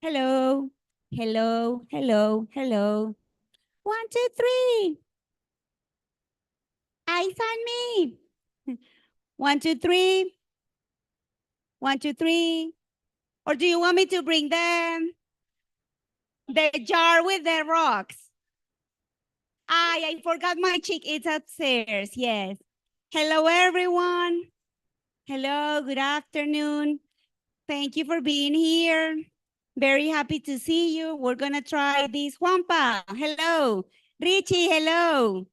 Hello, hello, hello, hello. 1, 2, 3. Eyes on me. 1, 2, 3. 1, 2, 3. Or do you want me to bring them the jar with the rocks? I forgot my chick. It's upstairs. Yes. Hello, everyone. Hello, good afternoon. Thank you for being here. Very happy to see you. We're going to try this. Juanpa, hello. Richie, hello.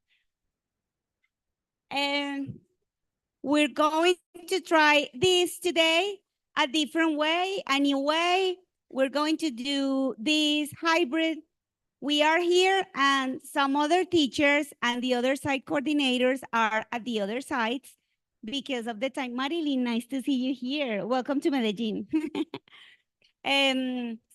And we're going to try this today, a different way, a new way. We're going to do this hybrid. We are here and some other teachers and the other side coordinators are at the other sides because of the time. Marilyn, nice to see you here. Welcome to Medellin.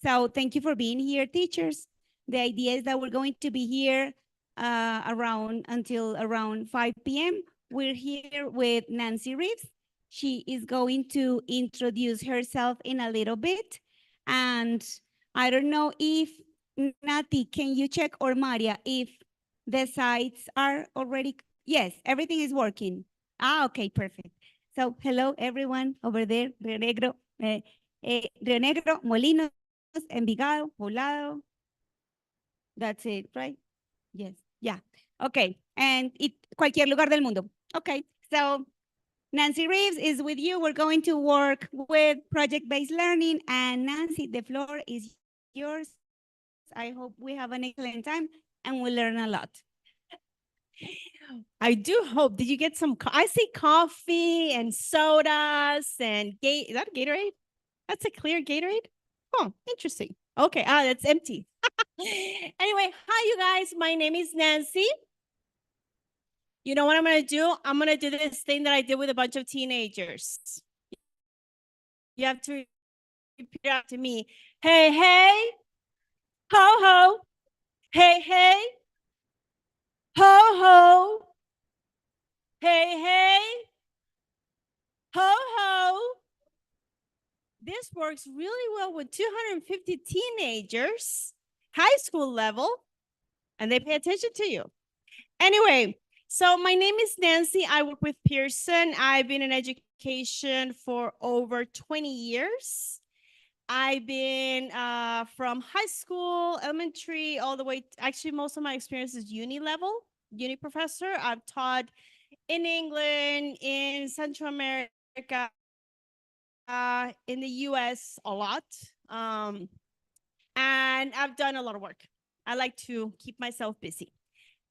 So thank you for being here, teachers. The idea is that we're going to be here until around 5 p.m. We're here with Nancy Reeves. She is going to introduce herself in a little bit. And I don't know if, Nati, can you check, or Maria, if the sites are already, yes, everything is working. Okay, perfect. So hello, everyone over there, Rio Negro, Rio Negro, Molinos, Envigado, Poblado. That's it, right? Yes, yeah. Okay, and cualquier lugar del mundo. Okay, so Nancy Reeves is with you. We're going to work with project-based learning, and Nancy, the floor is yours. I hope we have an excellent time and we learn a lot. I do hope. Did you get some? I see coffee and sodas and is that a Gatorade? That's a clear Gatorade? Oh, interesting. Okay, that's empty. Anyway, hi you guys. My name is Nancy. You know what I'm gonna do? I'm gonna do this thing that I did with a bunch of teenagers. You have to repeat after me. Hey, hey, ho, ho. Hey, hey, ho, ho. Hey, hey, ho, ho. This works really well with 250 teenagers, high school level, and they pay attention to you. Anyway, so my name is Nancy. I work with Pearson. I've been in education for over 20 years. I've been from high school, elementary, all the way, actually most of my experience is uni level, uni professor. I've taught in England, in Central America, in the US a lot. And I've done a lot of work. I like to keep myself busy.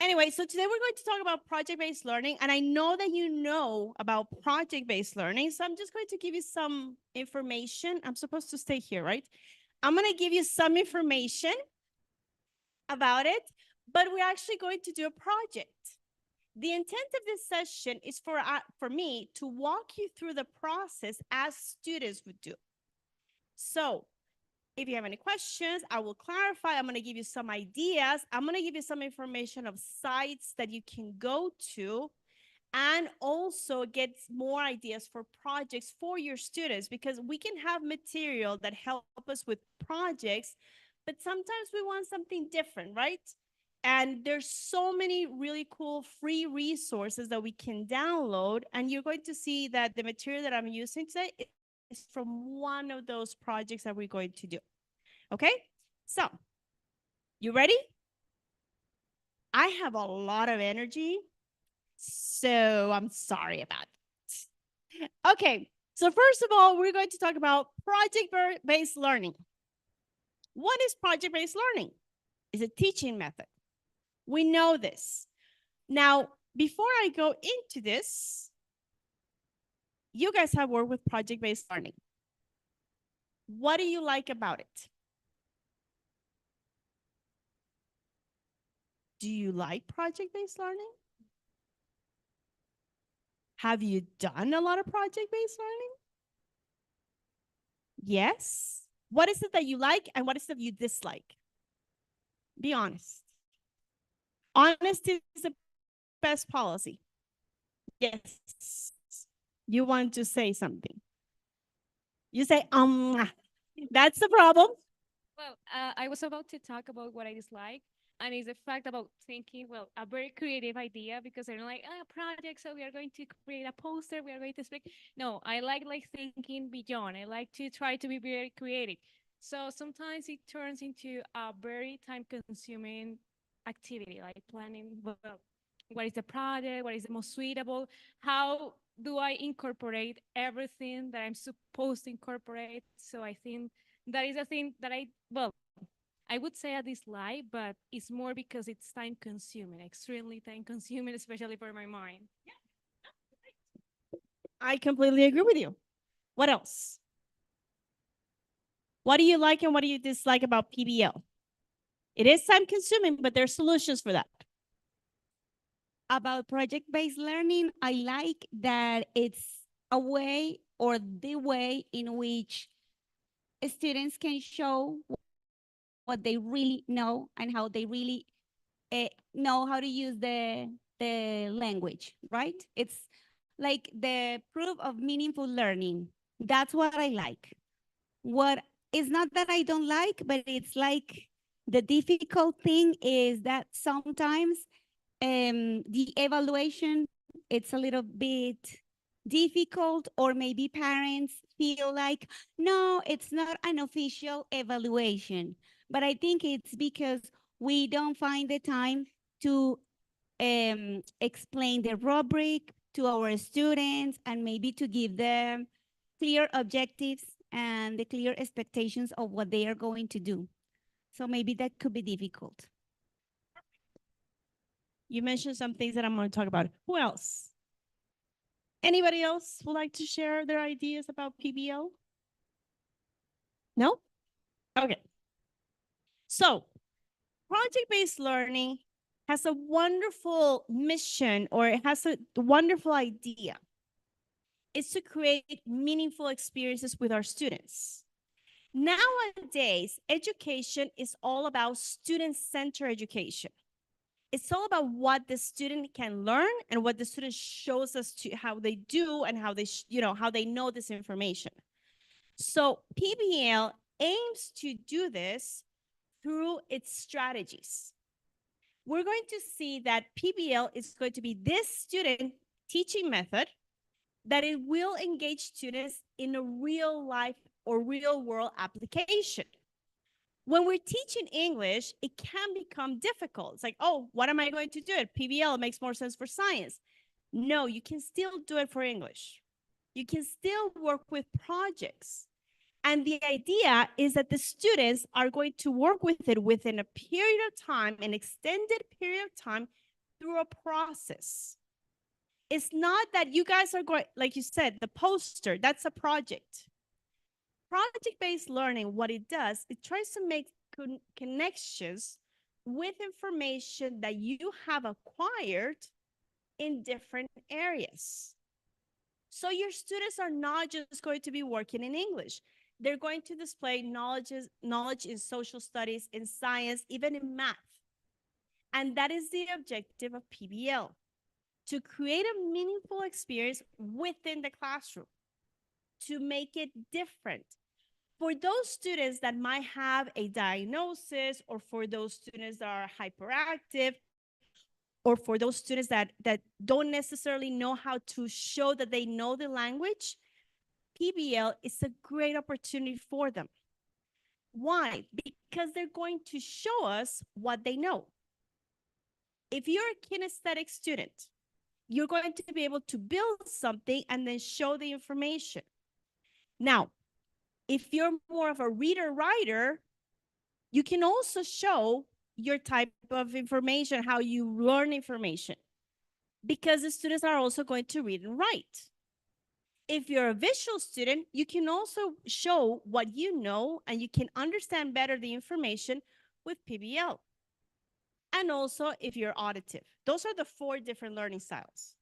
Anyway, so today we're going to talk about project-based learning. And I know that you know about project-based learning. So I'm just going to give you some information. I'm supposed to stay here, right? I'm going to give you some information about it, but we're actually going to do a project. The intent of this session is for me to walk you through the process as students would do. So if you have any questions, I will clarify. I'm going to give you some ideas. I'm going to give you some information of sites that you can go to and also get more ideas for projects for your students, because we can have material that help us with projects, but sometimes we want something different, right? And there's so many really cool free resources that we can download. And you're going to see that the material that I'm using today is from one of those projects that we're going to do. Okay, so you ready? I have a lot of energy, so I'm sorry about it. Okay, so first of all, we're going to talk about project-based learning. What is project-based learning? It's a teaching method. We know this. Now, before I go into this, you guys have worked with project-based learning. What do you like about it? Do you like project-based learning? Have you done a lot of project-based learning? Yes. What is it that you like and what is it that you dislike? Be honest. Honesty is the best policy. Yes. You want to say something. You say, that's the problem. Well, I was about to talk about what I dislike, and it's the fact about thinking, well, a very creative idea because I don't like a project, so we are going to create a poster, we are going to speak. No, I like thinking beyond. I like to try to be very creative. So sometimes it turns into a very time-consuming activity, like planning. Well, what is the project? What is the most suitable? How do I incorporate everything that I'm supposed to incorporate? So I think that is a thing that well, I would say a dislike, but it's more because it's time consuming, extremely time consuming, especially for my mind. I completely agree with you. What else? What do you like and what do you dislike about PBL? It is time consuming, but there's solutions for that. About project-based learning, I like that it's a way or the way in which students can show what they really know and how they really know how to use the language, right? It's like the proof of meaningful learning. That's what I like. What is not that I don't like, but it's like the difficult thing is that sometimes the evaluation it's a little bit difficult, or maybe parents feel like no, it's not an official evaluation, but I think it's because we don't find the time to explain the rubric to our students and maybe to give them clear objectives and the clear expectations of what they are going to do. So maybe that could be difficult. You mentioned some things that I'm going to talk about. Who else? Anybody else would like to share their ideas about PBL? No? Okay. So, project based learning has a wonderful mission, or it has a wonderful idea. It's to create meaningful experiences with our students. Nowadays, education is all about student centered education. It's all about what the student can learn and what the student shows us to how they do and how they how they know this information. So PBL aims to do this through its strategies. We're going to see that PBL is going to be this student teaching method that it will engage students in a real life or real world application. When we're teaching English, it can become difficult. It's like, oh, what am I going to do? PBL makes more sense for science. No, you can still do it for English. You can still work with projects. And the idea is that the students are going to work with it within a period of time, an extended period of time, through a process. It's not that you guys are going, like you said, the poster, that's a project. Project-based learning, what it does, it tries to make connections with information that you have acquired in different areas. So your students are not just going to be working in English. They're going to display knowledge in social studies, in science, even in math. And that is the objective of PBL, to create a meaningful experience within the classroom, to make it different. For those students that might have a diagnosis, or for those students that are hyperactive, or for those students that don't necessarily know how to show that they know the language, PBL is a great opportunity for them. Why? Because they're going to show us what they know. If you're a kinesthetic student, you're going to be able to build something and then show the information. Now, if you're more of a reader-writer, you can also show your type of information, how you learn information, because the students are also going to read and write. If you're a visual student, you can also show what you know and you can understand better the information with PBL. And also if you're auditive. Those are the 4 different learning styles.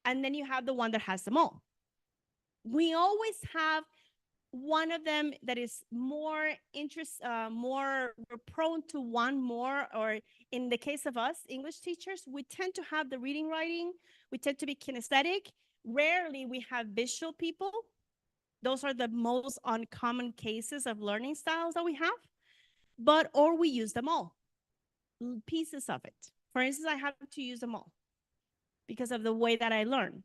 And then you have the one that has them all. We always have one of them that is more more, we're prone to one more, or in the case of us, English teachers, we tend to have the reading, writing, we tend to be kinesthetic. Rarely we have visual people. Those are the most uncommon cases of learning styles that we have. or we use them all, pieces of it. For instance, I have to use them all because of the way that I learn.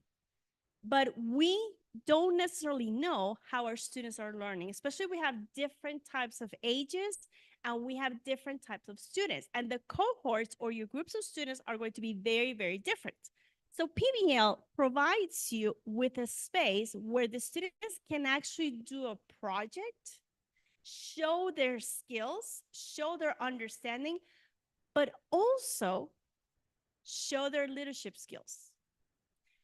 But we don't necessarily know how our students are learning, especially we have different types of ages and we have different types of students. And the cohorts or your groups of students are going to be very, very different. So PBL provides you with a space where the students can actually do a project, show their skills, show their understanding, but also show their leadership skills,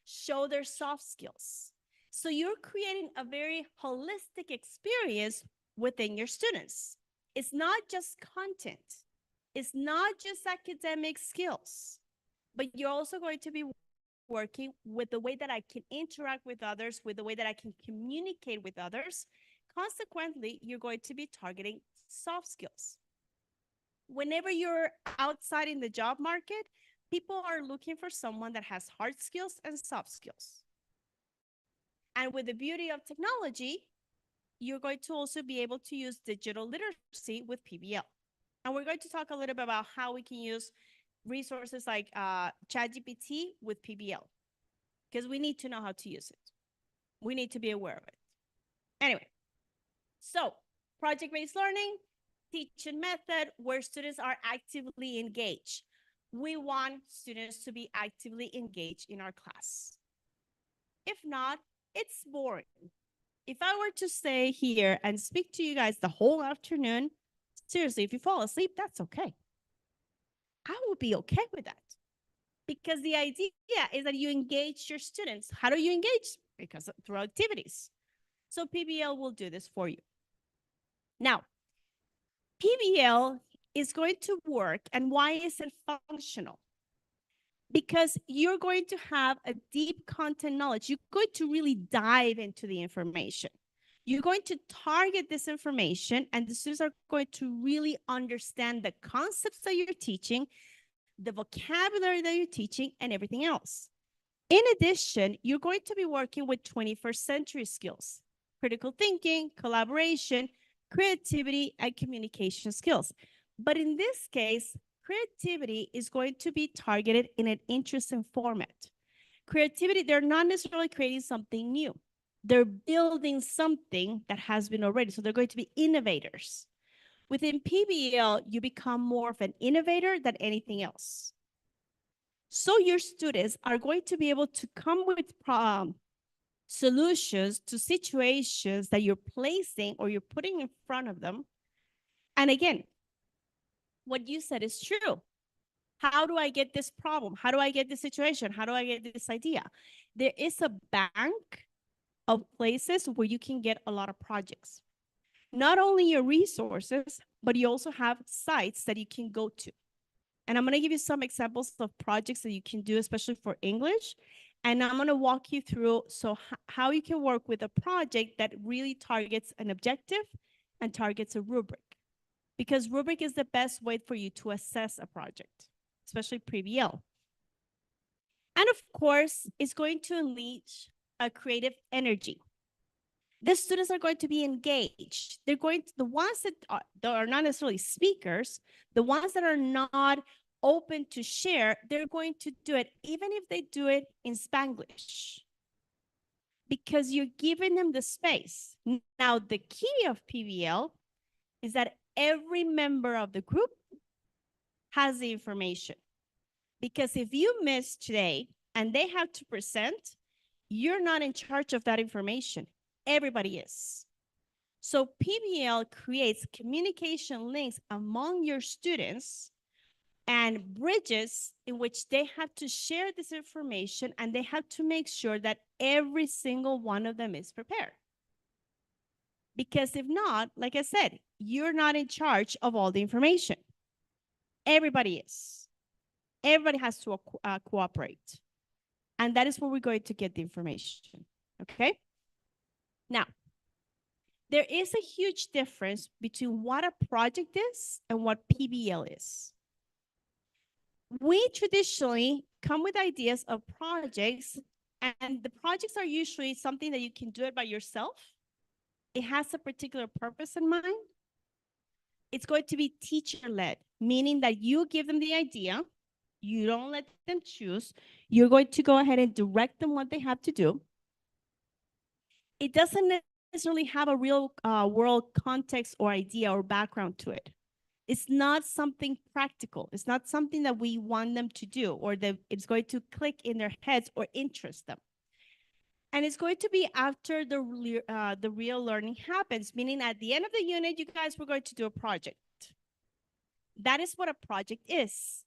show their soft skills. So you're creating a very holistic experience within your students. It's not just content. It's not just academic skills, but you're also going to be working with the way that I can interact with others, with the way that I can communicate with others. Consequently, you're going to be targeting soft skills. Whenever you're outside in the job market, people are looking for someone that has hard skills and soft skills. And with the beauty of technology, you're going to also be able to use digital literacy with PBL. And we're going to talk a little bit about how we can use resources like ChatGPT with PBL, because we need to know how to use it. We need to be aware of it. Anyway, so project-based learning, teaching method where students are actively engaged. We want students to be actively engaged in our class. If not, it's boring. If I were to stay here and speak to you guys the whole afternoon, seriously, if you fall asleep, that's okay. I would be okay with that. Because the idea is that you engage your students. How do you engage? Because through activities. So PBL will do this for you. Now, PBL is going to work, and why is it functional? Because you're going to have a deep content knowledge. You're going to really dive into the information. You're going to target this information, and the students are going to really understand the concepts that you're teaching, the vocabulary that you're teaching, and everything else. In addition, you're going to be working with 21st century skills, critical thinking, collaboration, creativity, and communication skills. But in this case, creativity is going to be targeted in an interesting format. Creativity, they're not necessarily creating something new. They're building something that has been already. So they're going to be innovators. Within PBL, you become more of an innovator than anything else. So your students are going to be able to come with solutions to situations that you're placing or you're putting in front of them. And again, what you said is true. How do I get this problem? How do I get this situation? How do I get this idea? There is a bank of places where you can get a lot of projects. Not only your resources, but you also have sites that you can go to. And I'm going to give you some examples of projects that you can do, especially for English. And I'm going to walk you through how you can work with a project that really targets an objective and targets a rubric. Because rubric is the best way for you to assess a project, especially PBL. And of course, it's going to unleash a creative energy. The students are going to be engaged. They're going to, the ones that are not necessarily speakers, the ones that are not open to share, they're going to do it, even if they do it in Spanglish, because you're giving them the space. Now, the key of PBL is that every member of the group has the information. Because if you miss today and they have to present, you're not in charge of that information. Everybody is. So PBL creates communication links among your students and bridges in which they have to share this information, and they have to make sure that every single one of them is prepared. Because if not, like I said, you're not in charge of all the information. Everybody is. Everybody has to cooperate. And that is where we're going to get the information, okay? Now, there is a huge difference between what a project is and what PBL is. We traditionally come with ideas of projects, and the projects are usually something that you can do it by yourself. It has a particular purpose in mind. It's going to be teacher-led, meaning that you give them the idea, you don't let them choose, you're going to go ahead and direct them what they have to do. It doesn't necessarily have a real world context or idea or background to it. It's not something practical. It's not something that we want them to do or that it's going to click in their heads or interest them. And it's going to be after the real learning happens, meaning at the end of the unit, you guys were going to do a project. That is what a project is.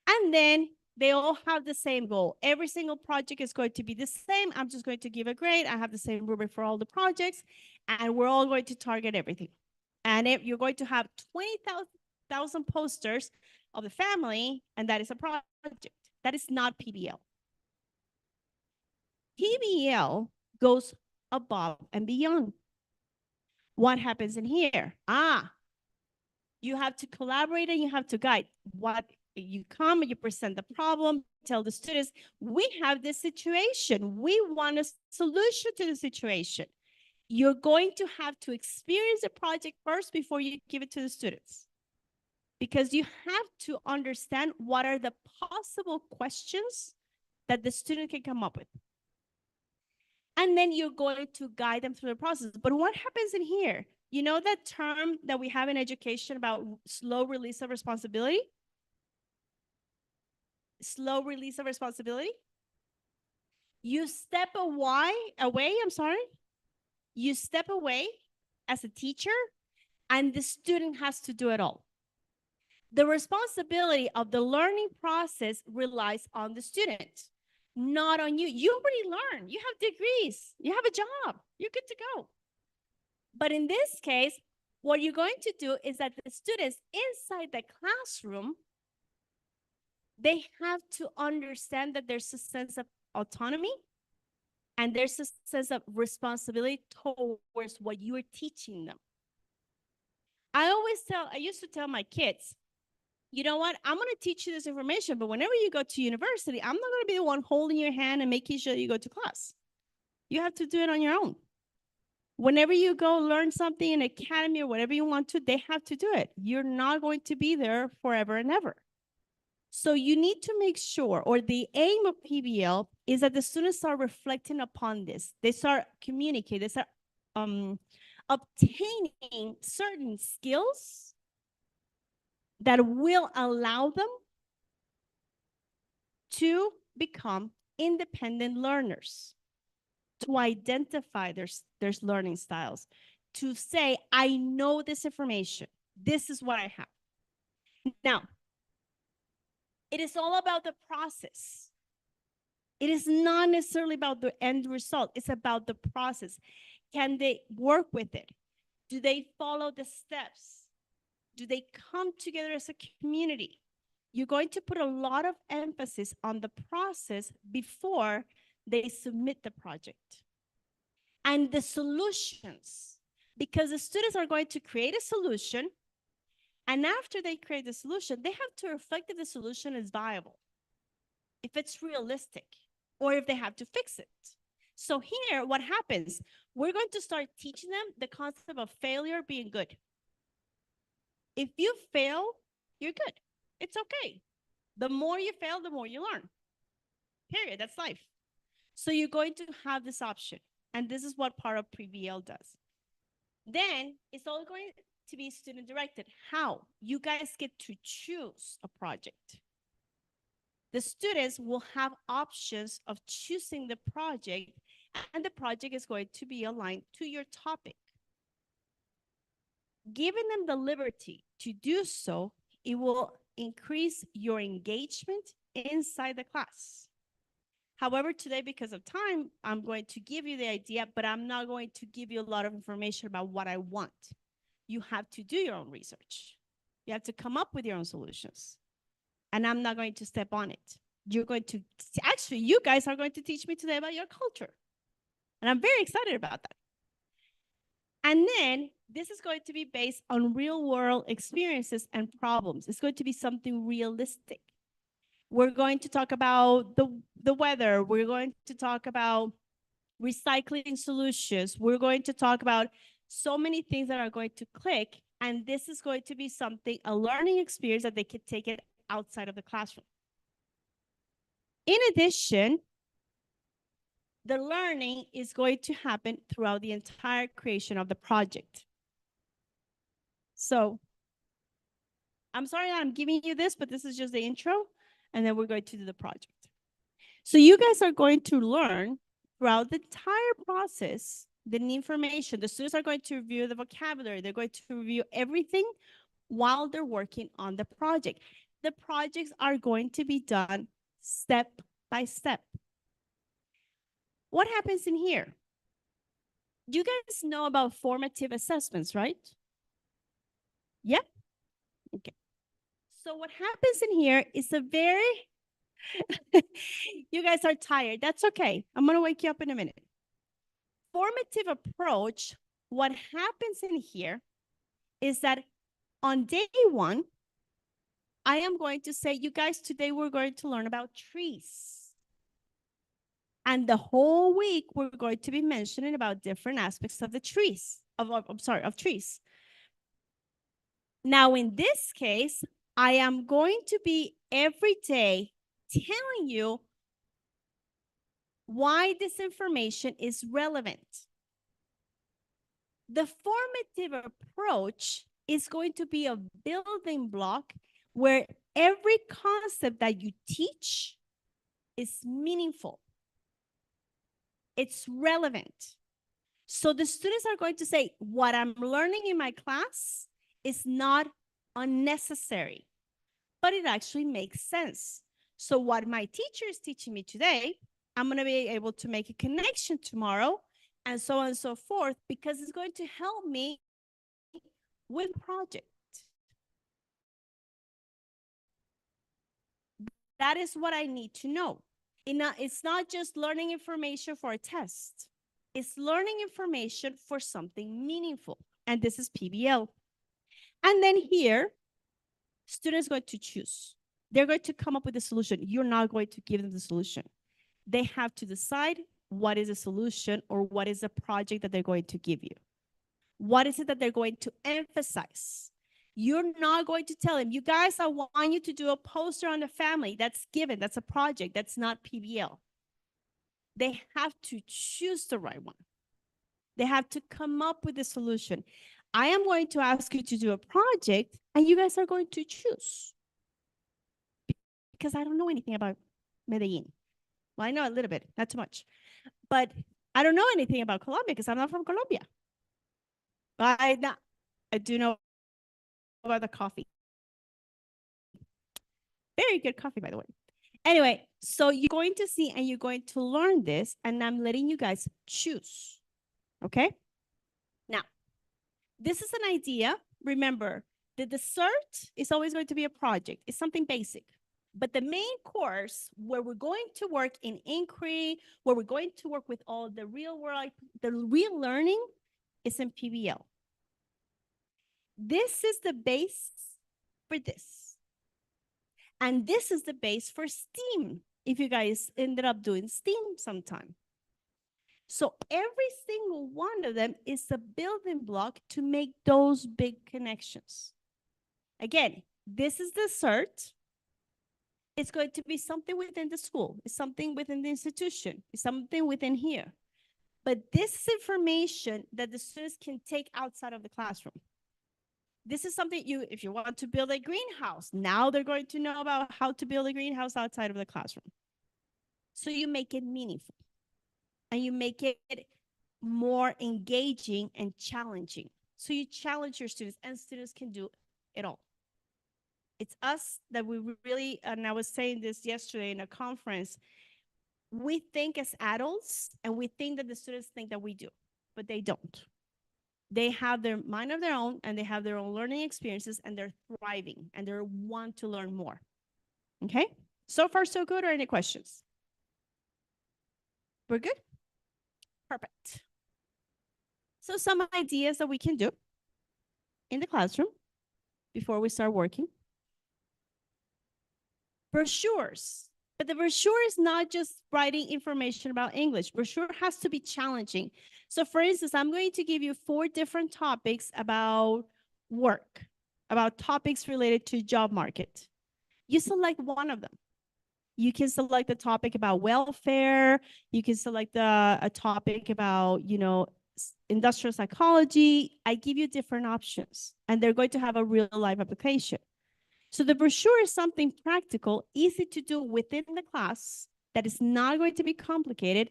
And then they all have the same goal. Every single project is going to be the same. I'm just going to give a grade. I have the same rubric for all the projects, and we're all going to target everything. And you're going to have 20,000 posters of the family, and that is a project. That is not PBL. PBL goes above and beyond. What happens in here? You have to collaborate and you have to guide. What you come, you present the problem, tell the students, we have this situation. We want a solution to the situation. You're going to have to experience the project first before you give it to the students. Because you have to understand what are the possible questions that the student can come up with. And then you're going to guide them through the process. But what happens in here? You know that term that we have in education about slow release of responsibility? Slow release of responsibility? You step away, You step away as a teacher, and the student has to do it all. The responsibility of the learning process relies on the student, not on you. You already learned. You have degrees. You have a job. You're good to go. But in this case, what you're going to do is that the students inside the classroom, they have to understand that there's a sense of autonomy and there's a sense of responsibility towards what you are teaching them. I used to tell my kids, you know what? I'm going to teach you this information, but whenever you go to university, I'm not going to be the one holding your hand and making sure you go to class. You have to do it on your own. Whenever you go learn something in academy or whatever you want to, they have to do it. You're not going to be there forever and ever. So you need to make sure, or the aim of PBL is that the students start reflecting upon this. They start communicating, they start obtaining certain skills that will allow them to become independent learners, to identify their learning styles, to say, I know this information. This is what I have. Now, it is all about the process. It is not necessarily about the end result. It's about the process. Can they work with it? Do they follow the steps? Do they come together as a community? You're going to put a lot of emphasis on the process before they submit the project. And the solutions, because the students are going to create a solution, and after they create the solution, they have to reflect if the solution is viable, if it's realistic, or if they have to fix it. So here, what happens? We're going to start teaching them the concept of failure being good. If you fail, you're good. It's okay. The more you fail, the more you learn. Period. That's life. So you're going to have this option. And this is what part of PBL does. Then it's all going to be student directed. How? You guys get to choose a project. The students will have options of choosing the project, and the project is going to be aligned to your topic. Giving them the liberty to do so, it will increase your engagement inside the class. However, today, because of time, I'm going to give you the idea, but I'm not going to give you a lot of information about what I want. You have to do your own research. You have to come up with your own solutions. And I'm not going to step on it. You're going to, actually, you guys are going to teach me today about your culture. And I'm very excited about that. And then this is going to be based on real world experiences and problems. It's going to be something realistic. We're going to talk about the weather. We're going to talk about recycling solutions. We're going to talk about so many things that are going to click And this is going to be something, a learning experience that they could take it outside of the classroom. In addition, the learning is going to happen throughout the entire creation of the project. So I'm sorry that I'm giving you this, but this is just the intro, and then we're going to do the project. So you guys are going to learn throughout the entire process the information. The students are going to review the vocabulary. They're going to review everything while they're working on the project. The projects are going to be done step by step. What happens in here? You guys know about formative assessments, right? Yep. Okay. So what happens in here is a very, you guys are tired. That's okay. I'm going to wake you up in a minute. Formative approach, what happens in here is that on day one, I am going to say, you guys, today we're going to learn about trees. And the whole week, we're going to be mentioning about different aspects of the trees, of trees. Now, in this case, I am going to be every day telling you why this information is relevant. The formative approach is going to be a building block where every concept that you teach is meaningful. It's relevant. So the students are going to say, what I'm learning in my class is not unnecessary, but it actually makes sense. So what my teacher is teaching me today, I'm going to be able to make a connection tomorrow, and so on and so forth, because it's going to help me with project. That is what I need to know. It's not just learning information for a test. It's learning information for something meaningful. And this is PBL. And then here, students are going to choose. They're going to come up with a solution. You're not going to give them the solution. They have to decide what is a solution or what is a project that they're going to give you. What is it that they're going to emphasize? You're not going to tell them, you guys, I want you to do a poster on the family. That's given. That's a project. That's not PBL. They have to choose the right one. They have to come up with a solution. I am going to ask you to do a project, and you guys are going to choose. Because I don't know anything about Medellin. Well, I know a little bit, not too much. But I don't know anything about Colombia because I'm not from Colombia. But I do know about the coffee. Very good coffee, by the way. Anyway, so you're going to see and you're going to learn this, and I'm letting you guys choose. Okay? Now, this is an idea. Remember, the dessert is always going to be a project. It's something basic. But the main course where we're going to work in inquiry, where we're going to work with all the real world, the real learning is in PBL. This is the base for this. And this is the base for STEAM, if you guys ended up doing STEAM sometime. So every single one of them is a building block to make those big connections. Again, this is the CERT. It's going to be something within the school. It's something within the institution. It's something within here. But this is information that the students can take outside of the classroom. This is something if you want to build a greenhouse, now they're going to know about how to build a greenhouse outside of the classroom. So you make it meaningful and you make it more engaging and challenging. So you challenge your students, and students can do it all. It's us that we really, and I was saying this yesterday in a conference, we think as adults and we think that the students think that we do, but they don't. They have their mind of their own, and they have their own learning experiences, and they're thriving and they want to learn more. Okay? So far, so good, or any questions? We're good? Perfect. So some ideas that we can do in the classroom before we start working. Brochures. But the brochure is not just writing information about English. Brochure has to be challenging. So for instance, I'm going to give you 4 different topics about work about topics related to job market. You select one of them. You can select a topic about welfare. You can select a topic about, industrial psychology. I give you different options, and they're going to have a real life application. So the brochure is something practical, easy to do within the class, that is not going to be complicated,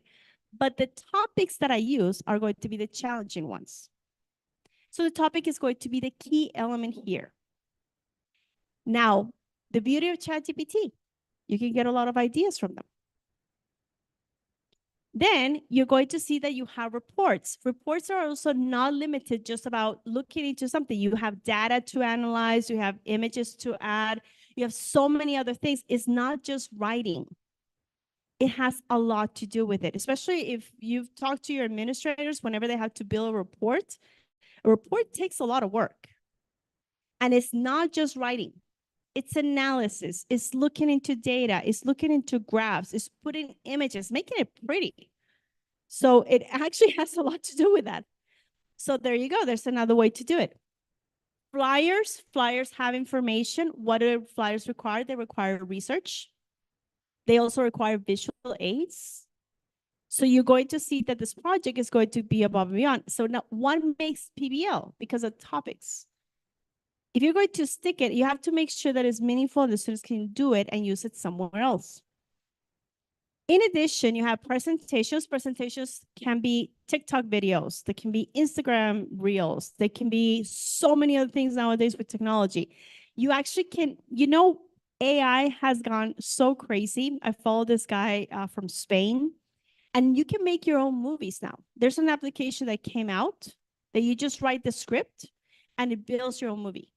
but the topics that I use are going to be the challenging ones. So the topic is going to be the key element here. Now, the beauty of ChatGPT, you can get a lot of ideas from them. Then you're going to see that you have reports. Reports are also not limited just about looking into something. You have data to analyze, you have images to add, you have so many other things. It's not just writing. It has a lot to do with it, especially if you've talked to your administrators whenever they have to build a report. A report takes a lot of work. And it's not just writing. It's analysis, it's looking into data, it's looking into graphs, it's putting images, making it pretty. So it actually has a lot to do with that. So there you go. There's another way to do it. Flyers have information. What do flyers require? They require research. They also require visual aids. So you're going to see that this project is going to be above and beyond. So now what makes PBL? Because of topics. If you're going to stick it, you have to make sure that it's meaningful, the students can do it and use it somewhere else. In addition, you have presentations. Presentations can be TikTok videos. They can be Instagram reels. They can be so many other things nowadays with technology. You actually can, AI has gone so crazy. I follow this guy from Spain, and you can make your own movies now. There's an application that came out that you just write the script and it builds your own movie.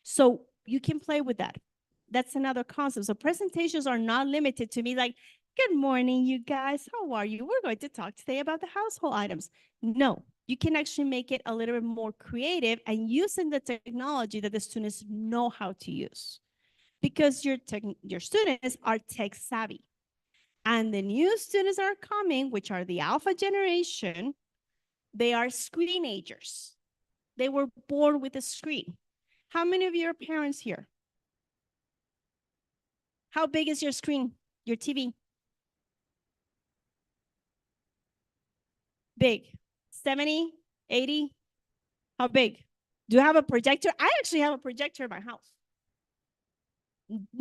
So you can play with that. That's another concept. So presentations are not limited to me like, good morning, you guys. How are you? We're going to talk today about the household items. No, you can actually make it a little bit more creative and using the technology that the students know how to use. Because your students are tech savvy. And the new students are coming, which are the alpha generation, they are screenagers. They were born with a screen. How many of you are parents here? How big is your screen, your TV? Big, 70, 80? How big? Do you have a projector? I actually have a projector in my house.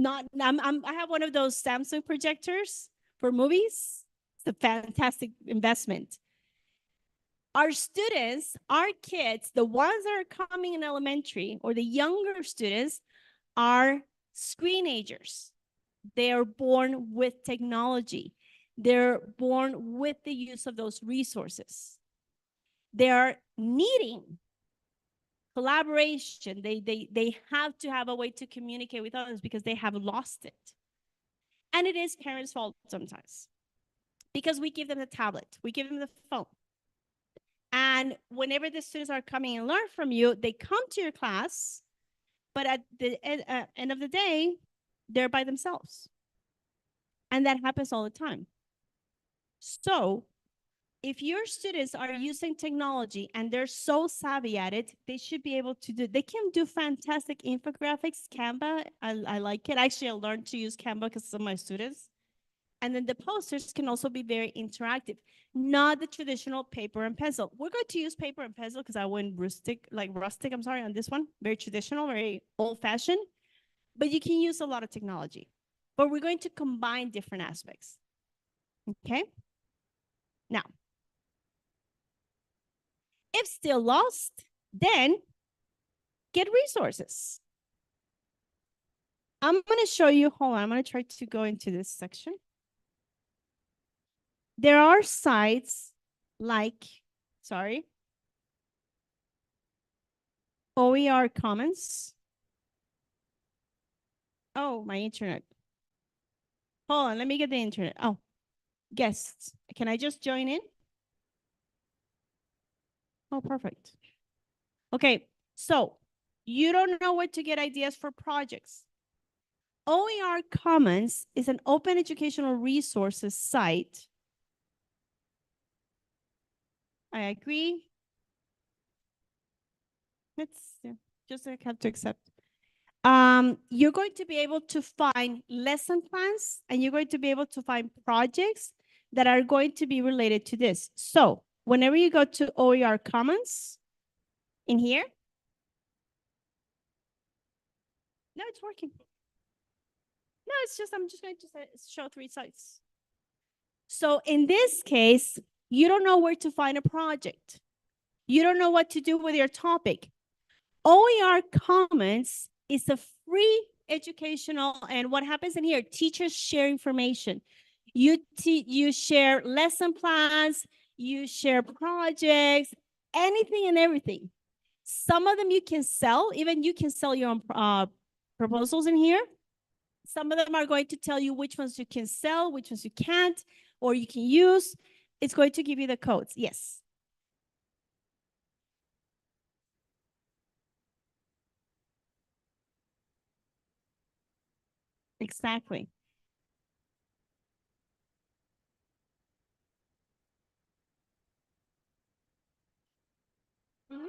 I have one of those Samsung projectors for movies. It's a fantastic investment. Our students, our kids, the ones that are coming in elementary or the younger students are screenagers. They are born with technology. They're born with the use of those resources. They are needing collaboration. They have to have a way to communicate with others because they have lost it. And it is parents' fault sometimes because we give them the tablet, we give them the phone. And whenever the students are coming and learn from you, they come to your class, but at the end of the day, they're by themselves. And that happens all the time. So if your students are using technology and they're so savvy at it, they should be able to they can do fantastic infographics. Canva, I like it. Actually, I learned to use Canva because of my students. And then the posters can also be very interactive, not the traditional paper and pencil. We're going to use paper and pencil because I went rustic, I'm sorry, on this one. Very traditional, very old-fashioned. But you can use a lot of technology. But we're going to combine different aspects. Okay? Now, if still lost, then get resources. I'm going to show you, hold on, I'm going to try to go into this section. There are sites like, OER Commons. Oh, my internet. Hold on, let me get the internet. Oh, guests. Can I just join in? Oh, perfect. Okay, so you don't know where to get ideas for projects. OER Commons is an open educational resources site. I agree. It's just I have to accept. You're going to be able to find lesson plans and you're going to be able to find projects that are going to be related to this. So whenever you go to OER Commons in here, no, it's working. No, it's just, I'm just going to show 3 sites. So in this case, you don't know where to find a project. You don't know what to do with your topic. OER Commons is a free educational, and what happens in here, teachers share information. You share lesson plans, you share projects, anything and everything. Some of them you can sell, even you can sell your own proposals in here. Some of them are going to tell you which ones you can sell, which ones you can't, or you can use. It's going to give you the codes, yes. Exactly. Mhm.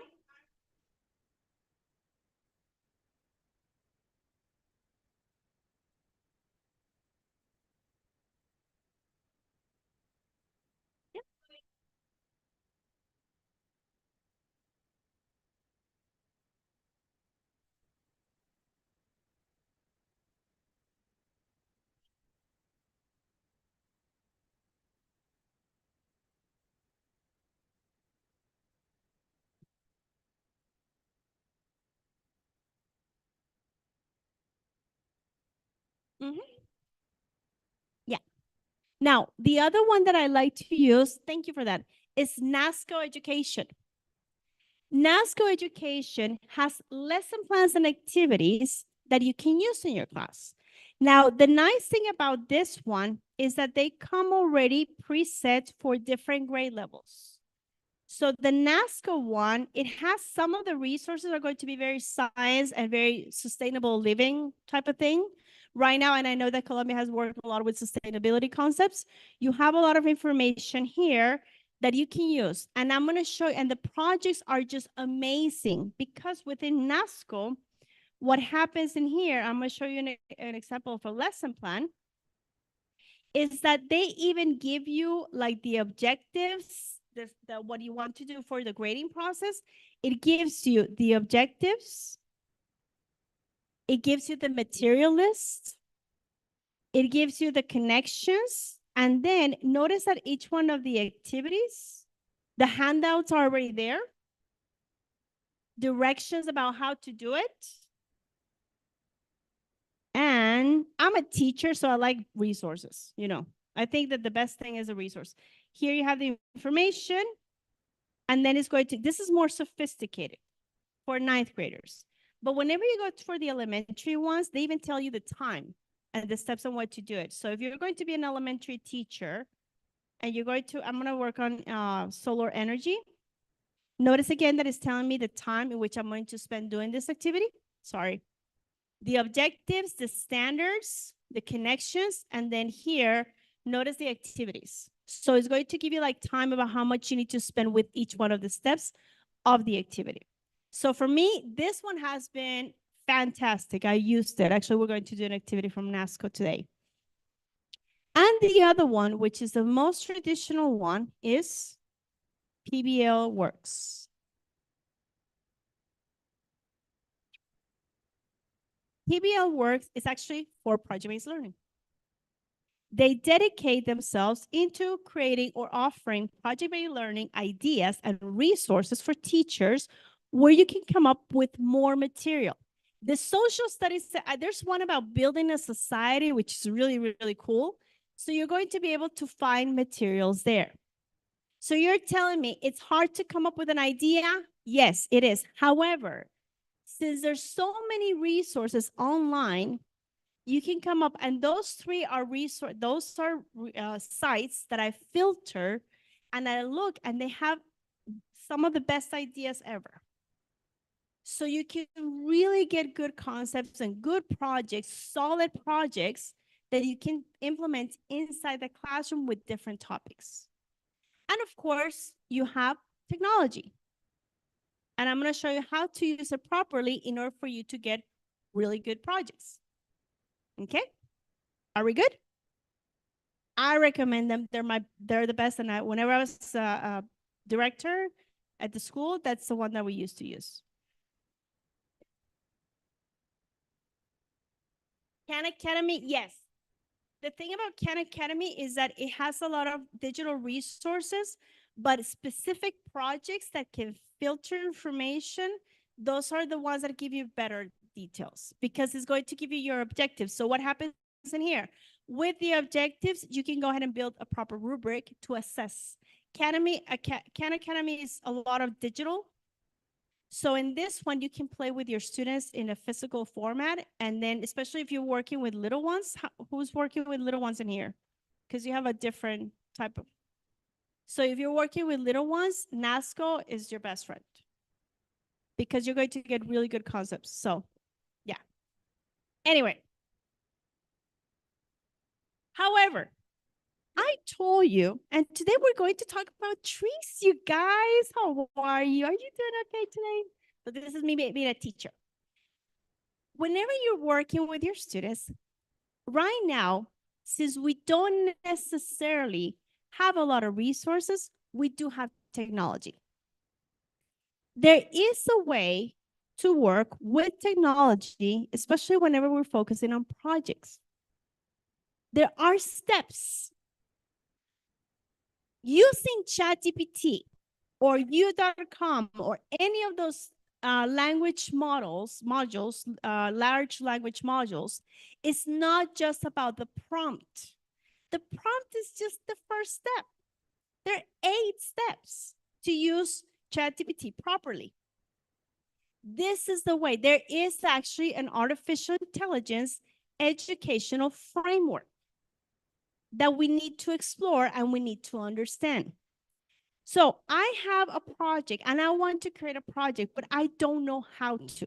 Mm-hmm. Yeah. Now, the other one that I like to use, thank you for that, is NASCO Education. NASCO Education has lesson plans and activities that you can use in your class. Now, the nice thing about this one is that they come already preset for different grade levels. So the NASCO one, it has some of the resources are going to be very science and very sustainable living type of thing right now. And I know that Colombia has worked a lot with sustainability concepts. You have a lot of information here that you can use. And I'm going to show you, and the projects are just amazing because within NASCO, what happens in here, I'm going to show you an example of a lesson plan, is that they even give you like the objectives, the what you want to do for the grading process. It gives you the objectives. It gives you the material list. It gives you the connections. And then notice that each one of the activities, the handouts are already there. Directions about how to do it. And I'm a teacher, so I like resources, you know. I think that the best thing is a resource. Here you have the information, and then it's going to, this is more sophisticated for 9th graders. But whenever you go for the elementary ones, they even tell you the time and the steps on what to do it. So if you're going to be an elementary teacher and you're going to, I'm going to work on solar energy. Notice again that it's telling me the time in which I'm going to spend doing this activity. Sorry. The objectives, the standards, the connections, and then here, notice the activities. So it's going to give you like time about how much you need to spend with each one of the steps of the activity. So for me, this one has been fantastic. I used it. Actually, we're going to do an activity from NASCO today. And the other one, which is the most traditional one, is PBL Works. PBL Works is actually for project-based learning. They dedicate themselves into creating or offering project-based learning ideas and resources for teachers where you can come up with more material. The social studies, there's one about building a society, which is really, really cool. So you're going to be able to find materials there. So you're telling me it's hard to come up with an idea? Yes, it is. However, since there's so many resources online, you can come up, and those 3 are sites that I filter and I look, and they have some of the best ideas ever. So you can really get good concepts and good projects, solid projects that you can implement inside the classroom with different topics. And of course, you have technology. And I'm going to show you how to use it properly in order for you to get really good projects. Okay? Are we good? I recommend them. They're the best. And whenever I was a director at the school, that's the one that we used to use. Khan Academy, yes. The thing about Khan Academy is that it has a lot of digital resources, but specific projects that can filter information, those are the ones that give you better details because it's going to give you your objectives. So what happens in here? With the objectives, you can go ahead and build a proper rubric to assess. Khan Academy is a lot of digital. So in this one, you can play with your students in a physical format. And then especially if you're working with little ones, who's working with little ones in here? Because you have a different type of. So if you're working with little ones, NASCO is your best friend because you're going to get really good concepts. So yeah. Anyway. However, I told you, and today we're going to talk about trees, you guys. How are you? Are you doing okay today? So this is me being a teacher. Whenever you're working with your students, right now, since we don't necessarily have a lot of resources, we do have technology. There is a way to work with technology, especially whenever we're focusing on projects. There are steps. Using ChatGPT or U.com or any of those language modules, large language modules, is not just about the prompt. The prompt is just the first step. There are 8 steps to use ChatGPT properly. This is the way. There is actually an artificial intelligence educational framework that we need to explore and we need to understand. So I have a project and I want to create a project, but I don't know how to.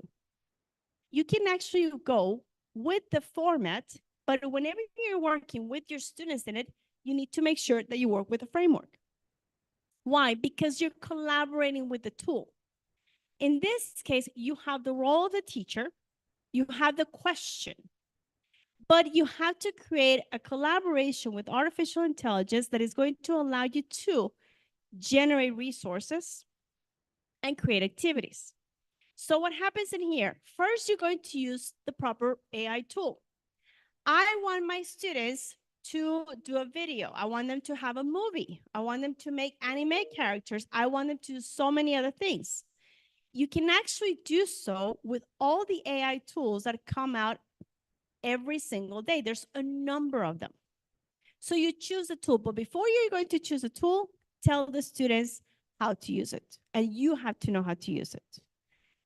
You can actually go with the format, but whenever you're working with your students in it, you need to make sure that you work with a framework. Why? Because you're collaborating with the tool. In this case, you have the role of the teacher, you have the question, but you have to create a collaboration with artificial intelligence that is going to allow you to generate resources and create activities. So what happens in here? First, you're going to use the proper AI tool. I want my students to do a video. I want them to have a movie. I want them to make anime characters. I want them to do so many other things. You can actually do so with all the AI tools that come out every single day. There's a number of them. So you choose a tool, but before you're going to choose a tool, tell the students how to use it, and you have to know how to use it.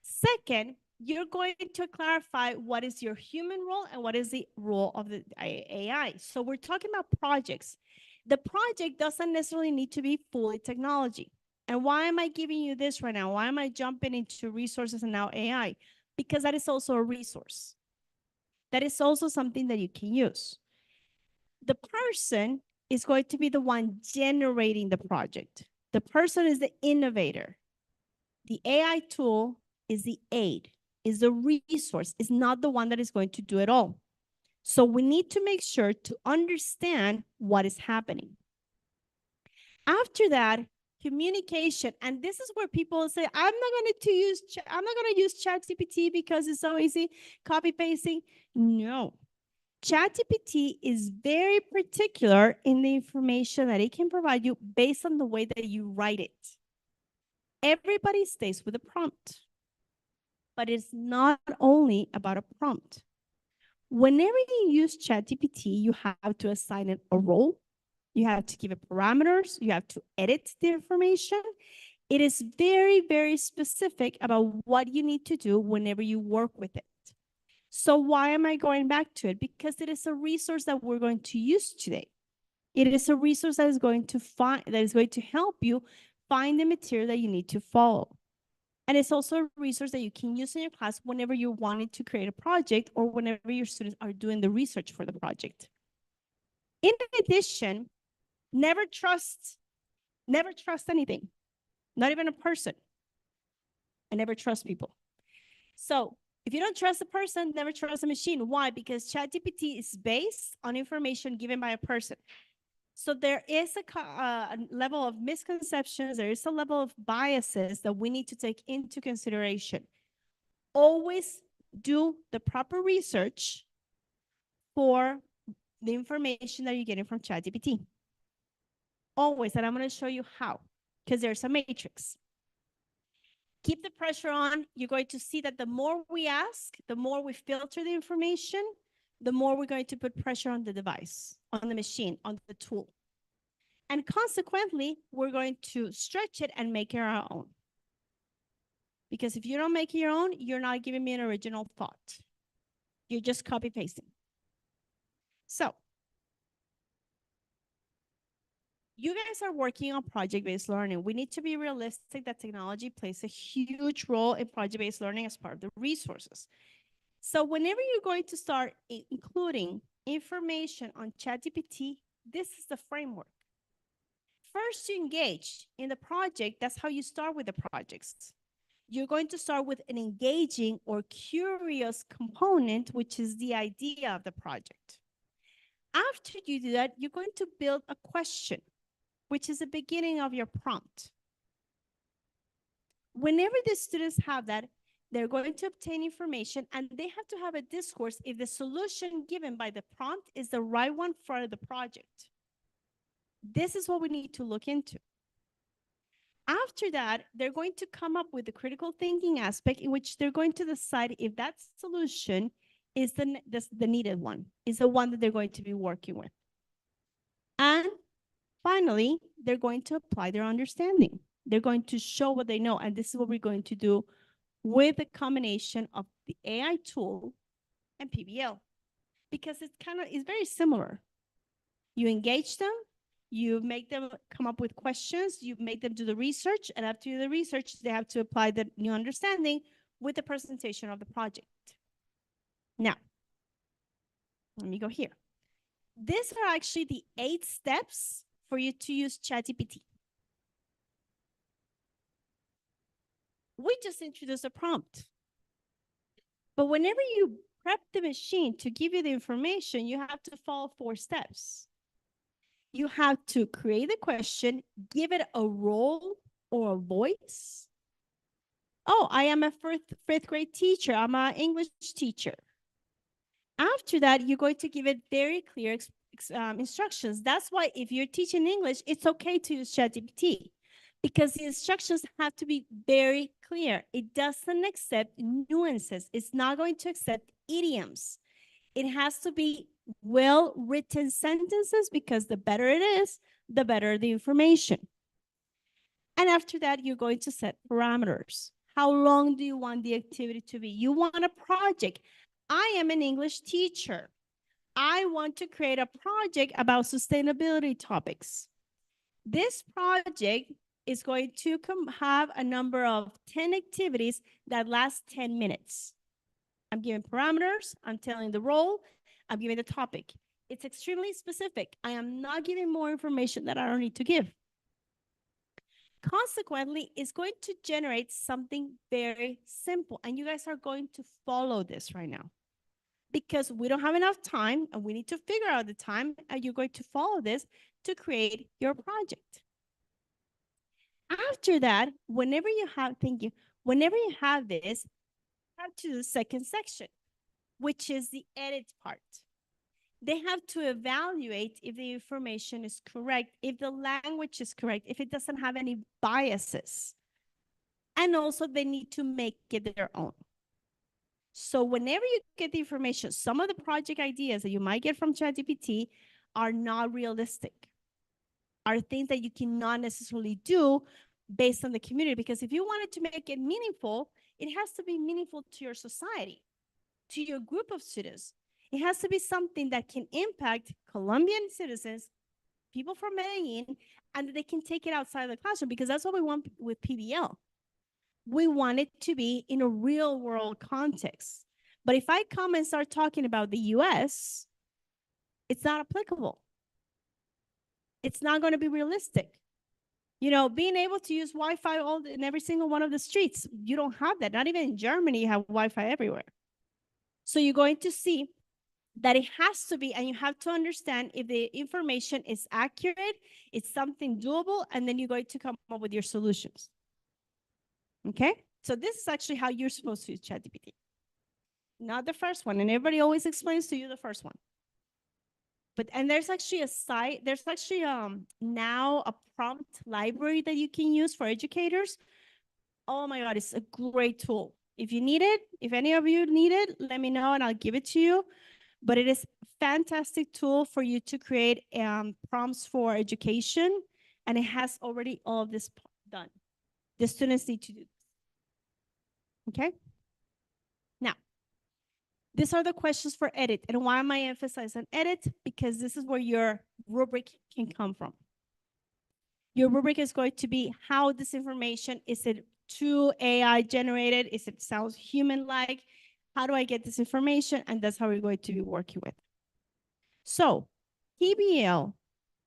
Second, you're going to clarify what is your human role and what is the role of the AI. So we're talking about projects. The project doesn't necessarily need to be fully technology. And why am I giving you this right now? Why am I jumping into resources and now AI? Because that is also a resource. That is also something that you can use. The person is going to be the one generating the project. The person is the innovator. The AI tool is the aid, is the resource, is not the one that is going to do it all. So we need to make sure to understand what is happening. After that, communication, and this is where people say, I'm not going to use ChatGPT because it's so easy, copy pasting. No. ChatGPT is very particular in the information that it can provide you based on the way that you write it. Everybody stays with a prompt, but it's not only about a prompt. Whenever you use ChatGPT, you have to assign it a role. You have to give it parameters. You have to edit the information. It is very, very specific about what you need to do whenever you work with it. So why am I going back to it? Because it is a resource that we're going to use today. It is a resource that is going to help you find the material that you need to follow. And it's also a resource that you can use in your class whenever you're wanting to create a project or whenever your students are doing the research for the project. In addition, never trust anything, not even a person. and never trust people. So if you don't trust a person, never trust a machine. Why? Because ChatGPT is based on information given by a person. So there is a level of misconceptions, there is a level of biases that we need to take into consideration. Always do the proper research for the information that you're getting from ChatGPT. Always, and I'm going to show you how, because there's a matrix. Keep the pressure on. You're going to see that the more we ask, the more we filter the information, the more we're going to put pressure on the device, on the machine, on the tool. And consequently, we're going to stretch it and make it our own. Because if you don't make it your own, you're not giving me an original thought. You're just copy pasting. So, you guys are working on project-based learning. We need to be realistic that technology plays a huge role in project-based learning as part of the resources. So whenever you're going to start including information on ChatGPT, this is the framework. First, you engage in the project. That's how you start with the projects. You're going to start with an engaging or curious component, which is the idea of the project. After you do that, you're going to build a question, which is the beginning of your prompt. Whenever the students have that, they're going to obtain information and they have to have a discourse if the solution given by the prompt is the right one for the project. This is what we need to look into. After that, they're going to come up with the critical thinking aspect in which they're going to decide if that solution is the needed one, is the one that they're going to be working with. And finally, they're going to apply their understanding. They're going to show what they know. And this is what we're going to do with the combination of the AI tool and PBL. Because it's very similar. You engage them, you make them come up with questions, you make them do the research, and after the research, they have to apply the new understanding with the presentation of the project. Now, let me go here. These are actually the 8 steps for you to use ChatGPT. We just introduced a prompt. But whenever you prep the machine to give you the information, you have to follow 4 steps. You have to create the question, give it a role or a voice. Oh, I am a fifth grade teacher. I'm an English teacher. After that, you're going to give it very clear instructions. That's why if you're teaching English, it's okay to use ChatGPT because the instructions have to be very clear. It doesn't accept nuances. It's not going to accept idioms. It has to be well-written sentences because the better it is, the better the information. And after that, you're going to set parameters. How long do you want the activity to be? You want a project. I am an English teacher. I want to create a project about sustainability topics. This project is going to have a number of 10 activities that last 10 minutes. I'm giving parameters, I'm telling the role, I'm giving the topic. It's extremely specific. I am not giving more information that I don't need to give. Consequently, it's going to generate something very simple, and you guys are going to follow this right now. Because we don't have enough time, and we need to figure out the time, and you're going to follow this to create your project. After that, whenever you have this, you have to do the second section, which is the edit part. They have to evaluate if the information is correct, if the language is correct, if it doesn't have any biases. And also they need to make it their own. So whenever you get the information, some of the project ideas that you might get from ChatGPT are not realistic, are things that you cannot necessarily do based on the community. Because if you wanted to make it meaningful, it has to be meaningful to your society, to your group of students. It has to be something that can impact Colombian citizens, people from Medellin, and that they can take it outside the classroom, because that's what we want with PBL. We want it to be in a real world context. But if I come and start talking about the US, it's not applicable. It's not going to be realistic. You know, being able to use Wi-Fi in every single one of the streets. You don't have that. Not even in Germany, you have Wi-Fi everywhere. So you're going to see that it has to be, and you have to understand if the information is accurate, it's something doable, and then you're going to come up with your solutions. Okay? So this is actually how you're supposed to use ChatGPT. Not the first one, and everybody always explains to you the first one. But, and there's actually a site, there's actually now a prompt library that you can use for educators. Oh my God, it's a great tool. If you need it, if any of you need it, let me know and I'll give it to you. But it is a fantastic tool for you to create prompts for education, and it has already all of this done. The students need to do this. Okay? Now, these are the questions for edit. And why am I emphasizing edit? Because this is where your rubric can come from. Your rubric is going to be how this information, is it true AI generated? Is it sounds human-like? How do I get this information? And that's how we're going to be working with. So PBL,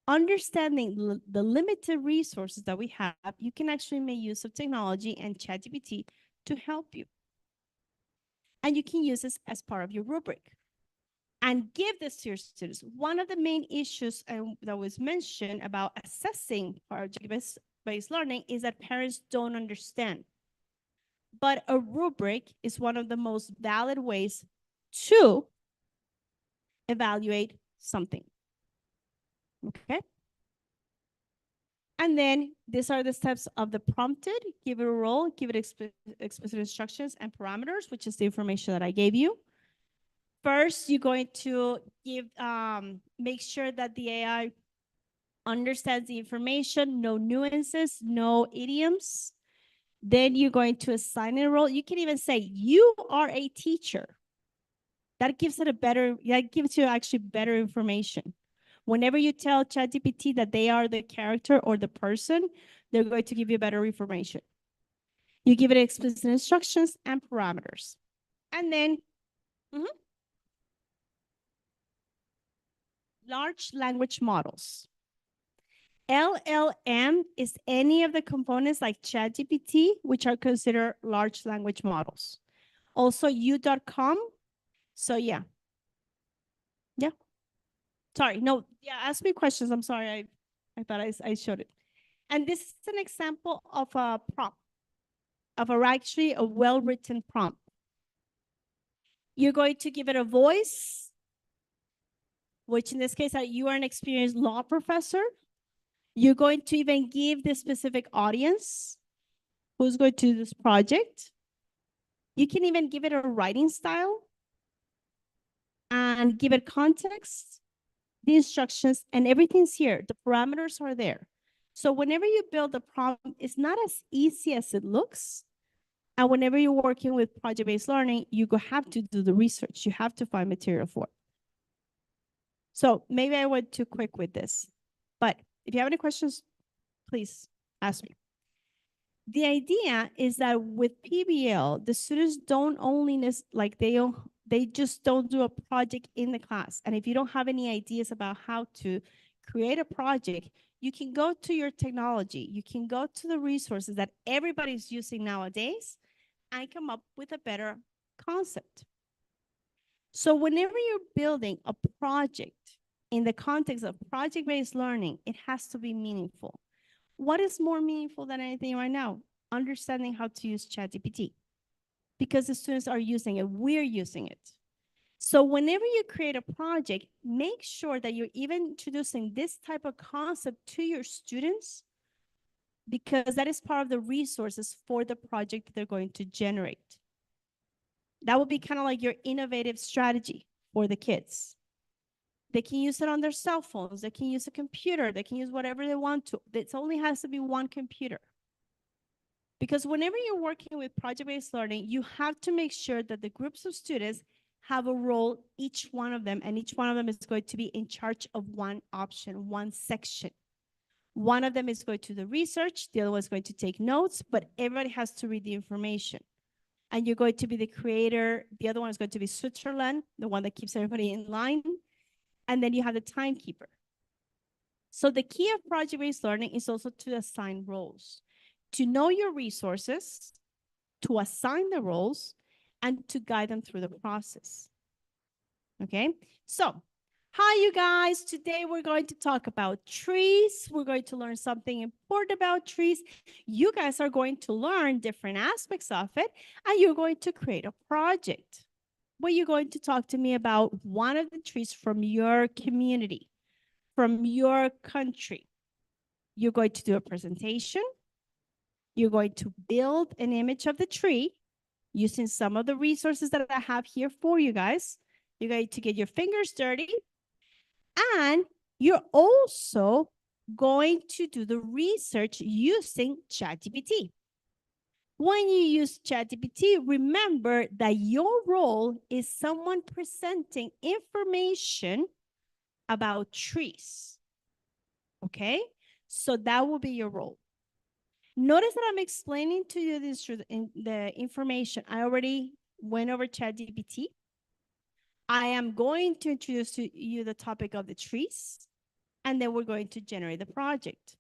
understanding the limited resources that we have, you can actually make use of technology and ChatGPT to help you. And you can use this as part of your rubric and give this to your students. One of the main issues that was mentioned about assessing project-based learning is that parents don't understand. But a rubric is one of the most valid ways to evaluate something. Okay? And then these are the steps of the prompted. Give it a role, give it explicit instructions and parameters, which is the information that I gave you. First, you're going to make sure that the AI understands the information, no nuances, no idioms. Then you're going to assign a role. You can even say, you are a teacher. That gives it that gives you actually better information. Whenever you tell ChatGPT that they are the character or the person, they're going to give you better information. You give it explicit instructions and parameters. And then, large language models. LLM is any of the components like ChatGPT, which are considered large language models. Also U.com. So yeah. Yeah. Sorry, no, yeah, ask me questions. I'm sorry, I thought I showed it. And this is an example of a prompt, of actually a well-written prompt. You're going to give it a voice, which in this case, you are an experienced law professor. You're going to even give the specific audience who's going to do this project. You can even give it a writing style and give it context, the instructions, and everything's here. The parameters are there. So whenever you build a prompt, it's not as easy as it looks. And whenever you're working with project-based learning, you have to do the research. You have to find material for it. So maybe I went too quick with this, but if you have any questions, please ask me. The idea is that with PBL, the students don't only they just don't do a project in the class. And if you don't have any ideas about how to create a project, you can go to your technology. You can go to the resources that everybody's using nowadays and come up with a better concept. So whenever you're building a project in the context of project-based learning, it has to be meaningful. What is more meaningful than anything right now? Understanding how to use ChatGPT, because the students are using it, we're using it. So whenever you create a project, make sure that you're even introducing this type of concept to your students, because that is part of the resources for the project that they're going to generate. That would be kind of like your innovative strategy for the kids. They can use it on their cell phones. They can use a computer. They can use whatever they want to. It only has to be one computer. Because whenever you're working with project-based learning, you have to make sure that the groups of students have a role, each one of them, and each one of them is going to be in charge of one option, one section. One of them is going to do the research, the other one is going to take notes, but everybody has to read the information. And you're going to be the creator. The other one is going to be Switzerland, the one that keeps everybody in line. And then you have the timekeeper. So the key of project-based learning is also to assign roles, to know your resources, to assign the roles, and to guide them through the process. Okay, so hi, you guys. Today we're going to talk about trees. We're going to learn something important about trees. You guys are going to learn different aspects of it, and you're going to create a project where you're going to talk to me about one of the trees from your community, from your country. You're going to do a presentation. You're going to build an image of the tree using some of the resources that I have here for you guys. You're going to get your fingers dirty, and you're also going to do the research using ChatGPT. When you use ChatGPT, remember that your role is someone presenting information about trees. Okay? So that will be your role. Notice that I'm explaining to you the information. I already went over ChatGPT. I am going to introduce to you the topic of the trees, and then we're going to generate the project.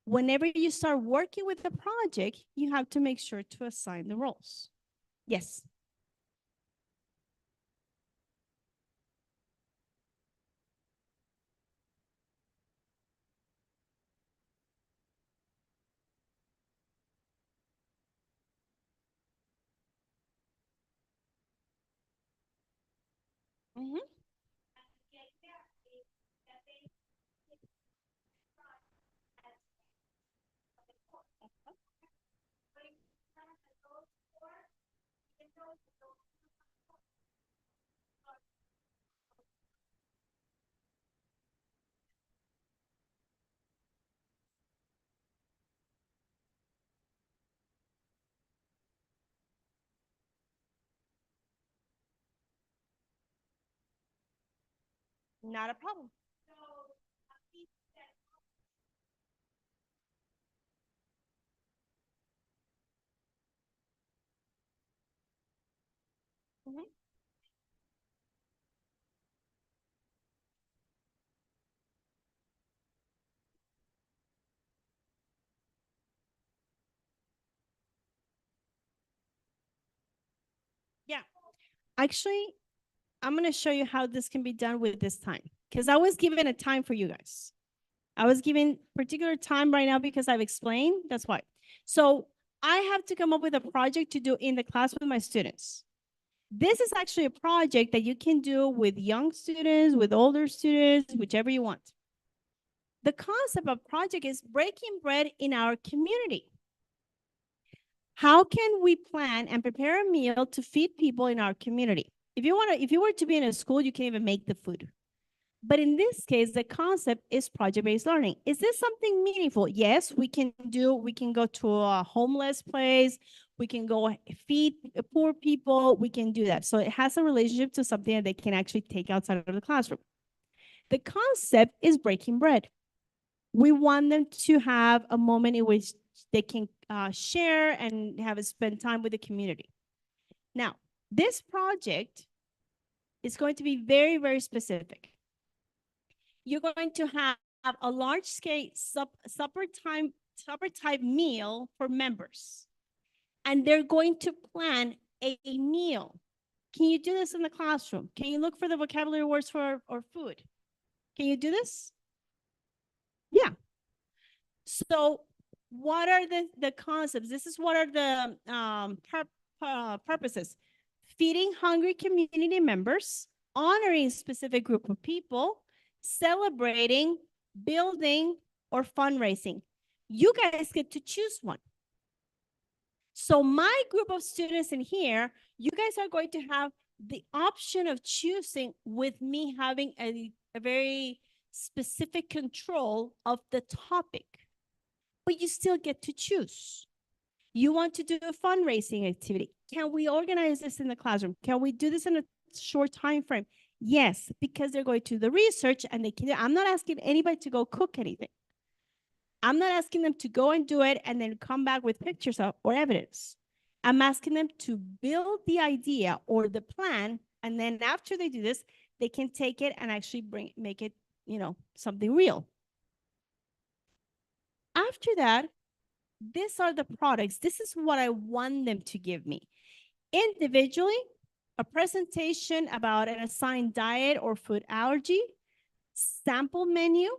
Whenever you start working with the project, you have to make sure to assign the roles. Yes. Mm-hmm. Not a problem. Mm-hmm. Yeah. Actually, I'm going to show you how this can be done with this time, because I was given a time for you guys. I was given particular time right now because I've explained. That's why. So I have to come up with a project to do in the class with my students. This is actually a project that you can do with young students, with older students, whichever you want. The concept of project is breaking bread in our community. How can we plan and prepare a meal to feed people in our community? If you were to be in a school, you can even make the food. But in this case, the concept is project-based learning. Is this something meaningful? Yes, we can go to a homeless place. We can go feed poor people. We can do that. So it has a relationship to something that they can actually take outside of the classroom. The concept is breaking bread. We want them to have a moment in which they can share and spend time with the community. Now, this project is going to be very, very specific. You're going to have a large scale supper type meal for members. And they're going to plan a meal. Can you do this in the classroom? Can you look for the vocabulary words for or food? Can you do this? Yeah. So what are the concepts? This is what are the purposes. Feeding hungry community members, honoring specific group of people, celebrating, building, or fundraising. You guys get to choose one. So my group of students in here, you guys are going to have the option of choosing with me having a very specific control of the topic, but you still get to choose. You want to do a fundraising activity. Can we organize this in the classroom? Can we do this in a short time frame? Yes, because they're going to do the research and they can. I'm not asking anybody to go cook anything. I'm not asking them to go and do it and then come back with pictures or evidence. I'm asking them to build the idea or the plan, and then after they do this, they can take it and actually make it something real. After that, these are the products. This is what I want them to give me. Individually, a presentation about an assigned diet or food allergy, sample menu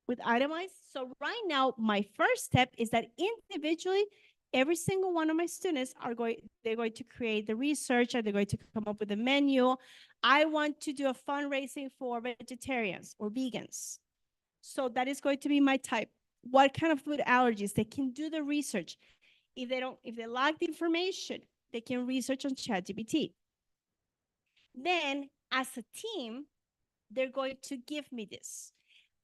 with itemized. So right now, my first step is that individually, every single one of my students they're going to create the research, and they're going to come up with a menu. I want to do a fundraising for vegetarians or vegans. So that is going to be my type. What kind of food allergies? They can do the research. If they lack the information, they can research on ChatGPT. Then, as a team, they're going to give me this.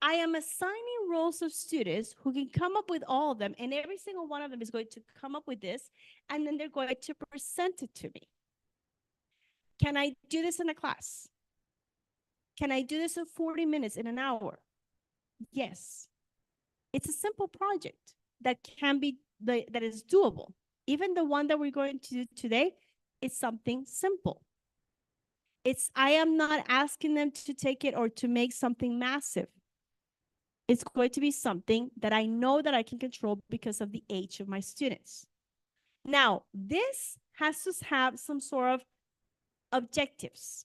I am assigning roles of students who can come up with all of them, and every single one of them is going to come up with this, and then they're going to present it to me. Can I do this in a class? Can I do this in 40 minutes, in an hour? Yes. It's a simple project that that is doable. Even the one that we're going to do today is something simple. I am not asking them to take it or to make something massive. It's going to be something that I know that I can control because of the age of my students. Now, this has to have some sort of objectives.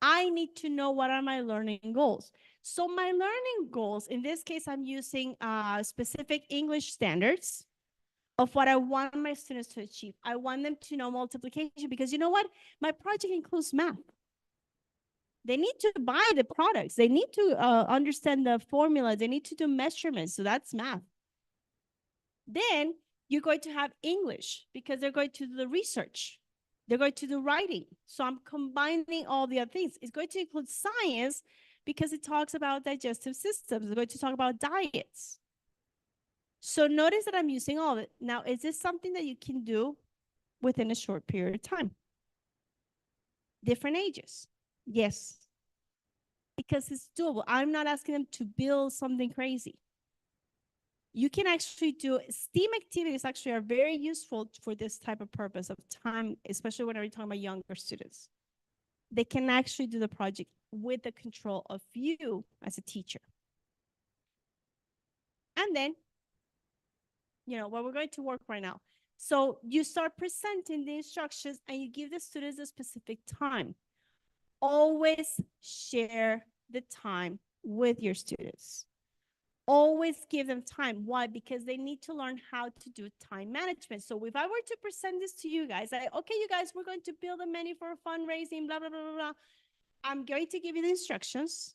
I need to know what are my learning goals. So my learning goals, in this case, I'm using specific English standards of what I want my students to achieve. I want them to know multiplication, because you know what? My project includes math. They need to buy the products. They need to understand the formula. They need to do measurements. So that's math. Then you're going to have English, because they're going to do the research. They're going to do writing. So I'm combining all the other things. It's going to include science, because it talks about digestive systems. It's going to talk about diets. So notice that I'm using all of it. Now, is this something that you can do within a short period of time? Different ages? Yes. Because it's doable. I'm not asking them to build something crazy. You can actually do STEAM activities. Actually are very useful for this type of purpose of time, especially when we're talking about younger students. They can actually do the project with the control of you as a teacher. And then, what we're going to work right now. So you start presenting the instructions, and you give the students a specific time. Always share the time with your students. Always give them time. Why? Because they need to learn how to do time management. So if I were to present this to you guys, okay, you guys, we're going to build a menu for fundraising, blah, blah, blah, blah, blah. I'm going to give you the instructions.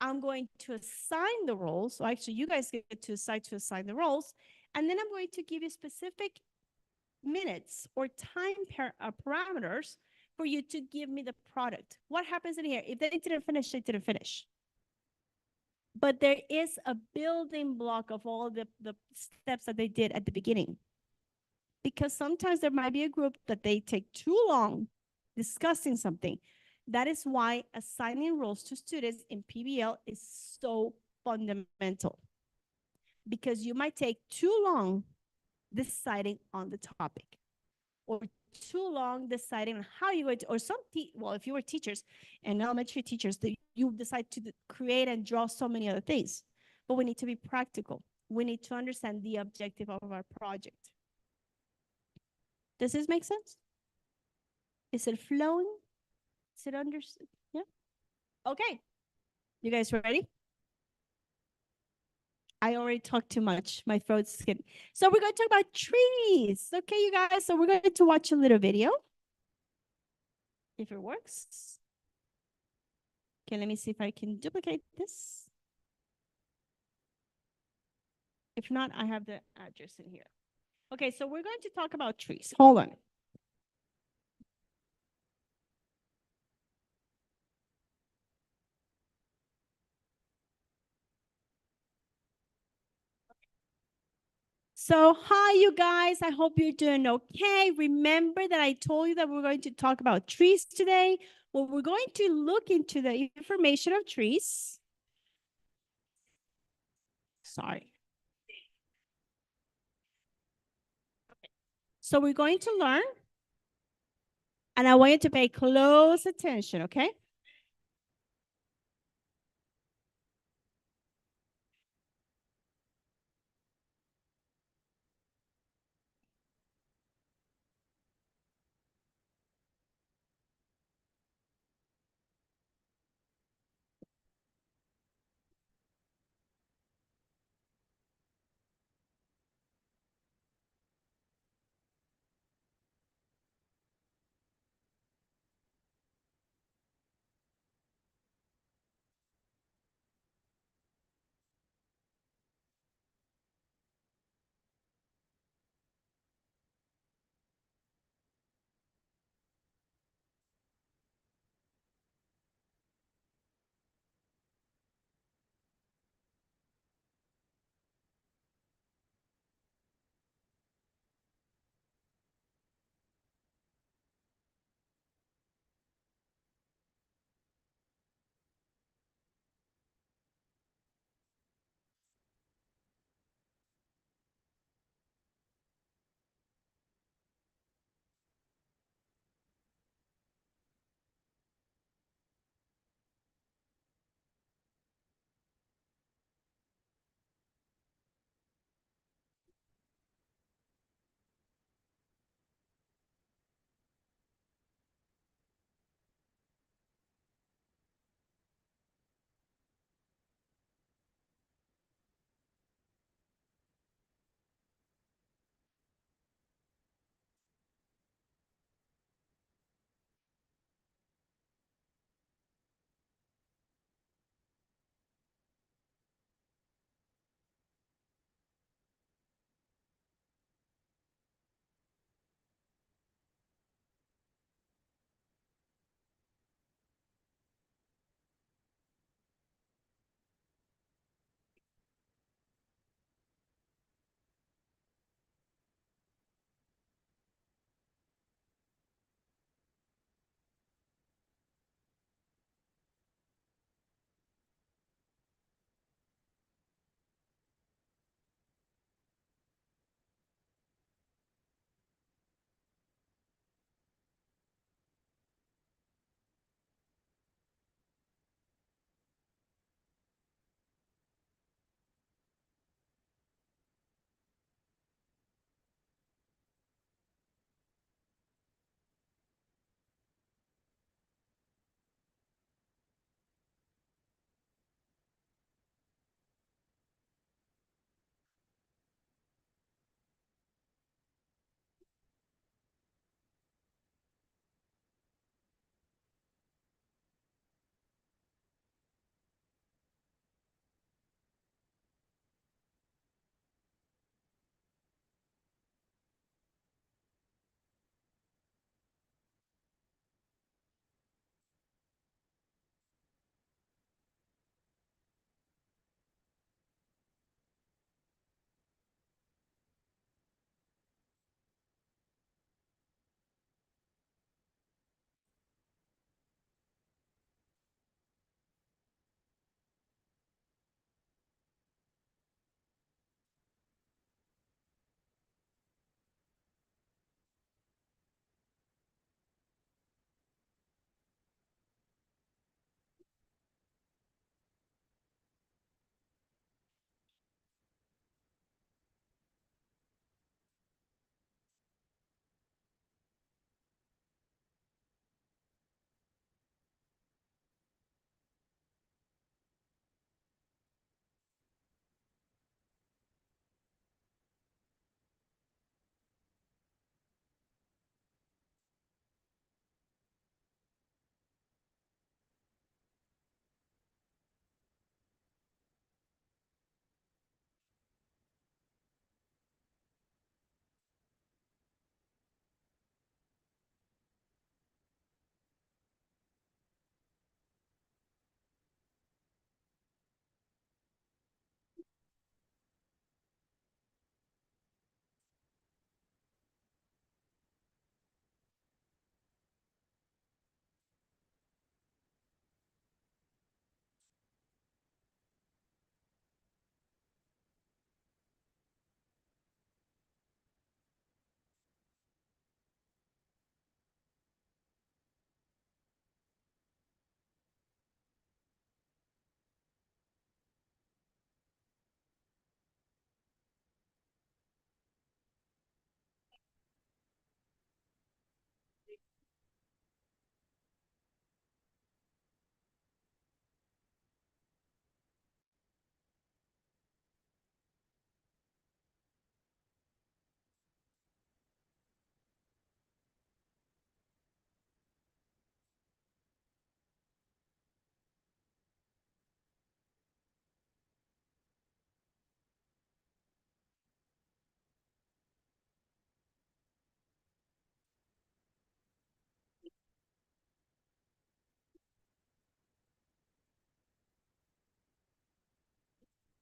I'm going to assign the roles. So actually, you guys get to assign the roles. And then I'm going to give you specific minutes or time parameters for you to give me the product. What happens in here? If they didn't finish, they didn't finish. But there is a building block of all the steps that they did at the beginning. Because sometimes there might be a group that they take too long discussing something. That is why assigning roles to students in PBL is so fundamental. Because you might take too long deciding on the topic, or too long deciding on how you're going to, or if you were teachers and elementary teachers, you decide to create and draw so many other things. But we need to be practical. We need to understand the objective of our project. Does this make sense? Is it flowing? Is it understood? Yeah? Okay. You guys ready? I already talked too much. My throat's skipping. So we're going to talk about trees. Okay, you guys. So we're going to watch a little video. If it works. Okay, let me see if I can duplicate this. If not, I have the address in here. Okay, so we're going to talk about trees. Hold on. So hi, you guys. I hope you're doing okay. Remember that I told you that we're going to talk about trees today. Well, we're going to look into the information of trees. Sorry. Okay. So we're going to learn. And I want you to pay close attention, okay?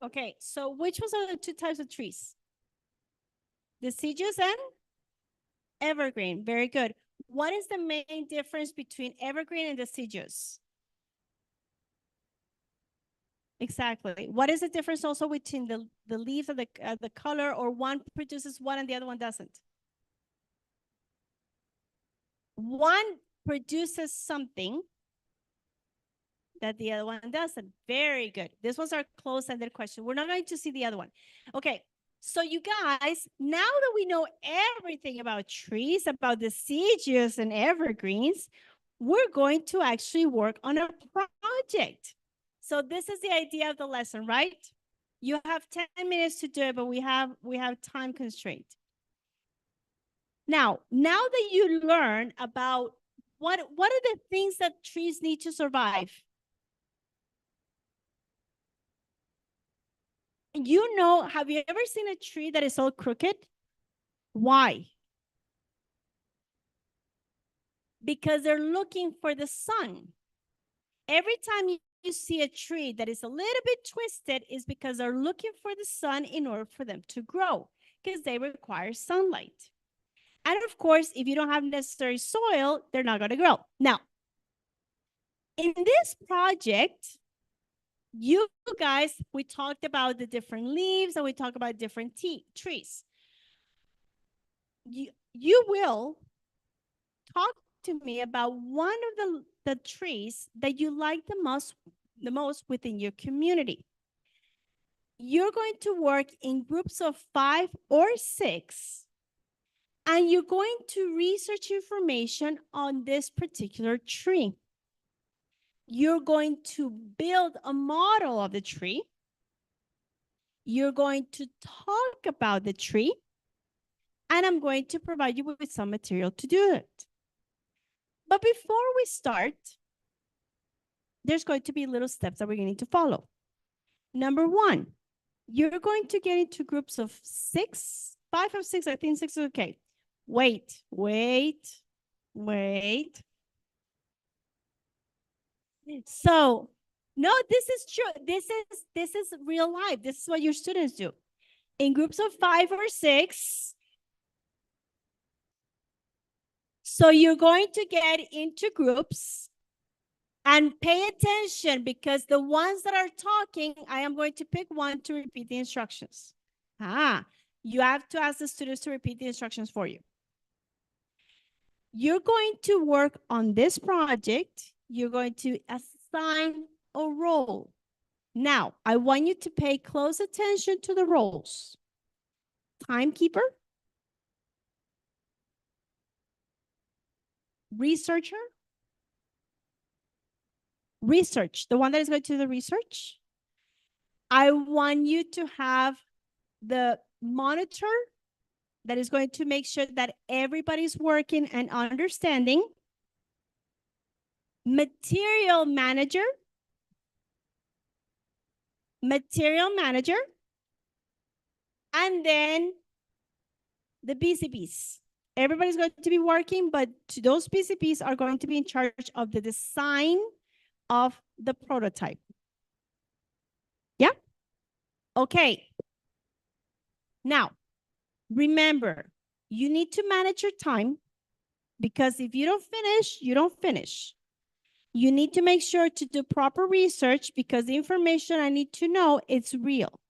Okay, so which ones are the two types of trees? Deciduous and evergreen. Very good. What is the main difference between evergreen and deciduous? Exactly. What is the difference also between the leaves of the color, or one produces one and the other one doesn't? One produces something that the other one doesn't. Very good. This was our close-ended question. We're not going to see the other one. Okay. So you guys, now that we know everything about trees, about deciduous and evergreens, we're going to actually work on a project. So this is the idea of the lesson, right? You have 10 minutes to do it, but we have time constraint. Now that you learn about what are the things that trees need to survive? You know, have you ever seen a tree that is all crooked? Why? Because they're looking for the sun. Every time you see a tree that is a little bit twisted, is because they're looking for the sun in order for them to grow, because they require sunlight. And of course, if you don't have necessary soil, they're not going to grow. Now, in this project, you guys, we talked about the different leaves and we talked about different trees. You will talk to me about one of the trees that you like the most within your community. You're going to work in groups of 5 or 6, and you're going to research information on this particular tree. You're going to build a model of the tree. You're going to talk about the tree, and I'm going to provide you with some material to do it. But before we start, there's going to be little steps that we're going to follow. Number 1, you're going to get into groups of 6, 5 of 6, I think 6 is okay. Wait. So, no, this is true. This is real life. This is what your students do. In groups of 5 or 6, so you're going to get into groups and pay attention, because the ones that are talking, I am going to pick one to repeat the instructions. You have to ask the students to repeat the instructions for you. You're going to work on this project. You're going to assign a role. Now, I want you to pay close attention to the roles. Timekeeper, researcher, research, the one that is going to do the research. I want you to have the monitor that is going to make sure that everybody's working and understanding. Material manager, and then the BCPs. Everybody's going to be working, but those BCPs are going to be in charge of the design of the prototype. Yeah? Okay. Now, remember, you need to manage your time, because if you don't finish, you don't finish. You need to make sure to do proper research, because the information I need to know, it's real.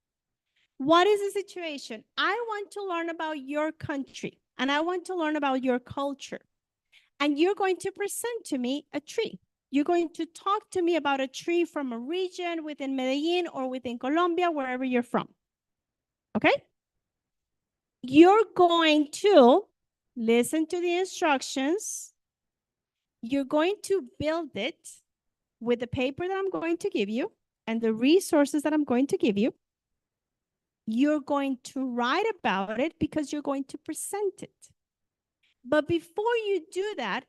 What is the situation? I want to learn about your country, and I want to learn about your culture. And you're going to present to me a tree. You're going to talk to me about a tree from a region within Medellin or within Colombia, wherever you're from. Okay? You're going to listen to the instructions. You're going to build it with the paper that I'm going to give you and the resources that I'm going to give you. You're going to write about it, because you're going to present it. But before you do that,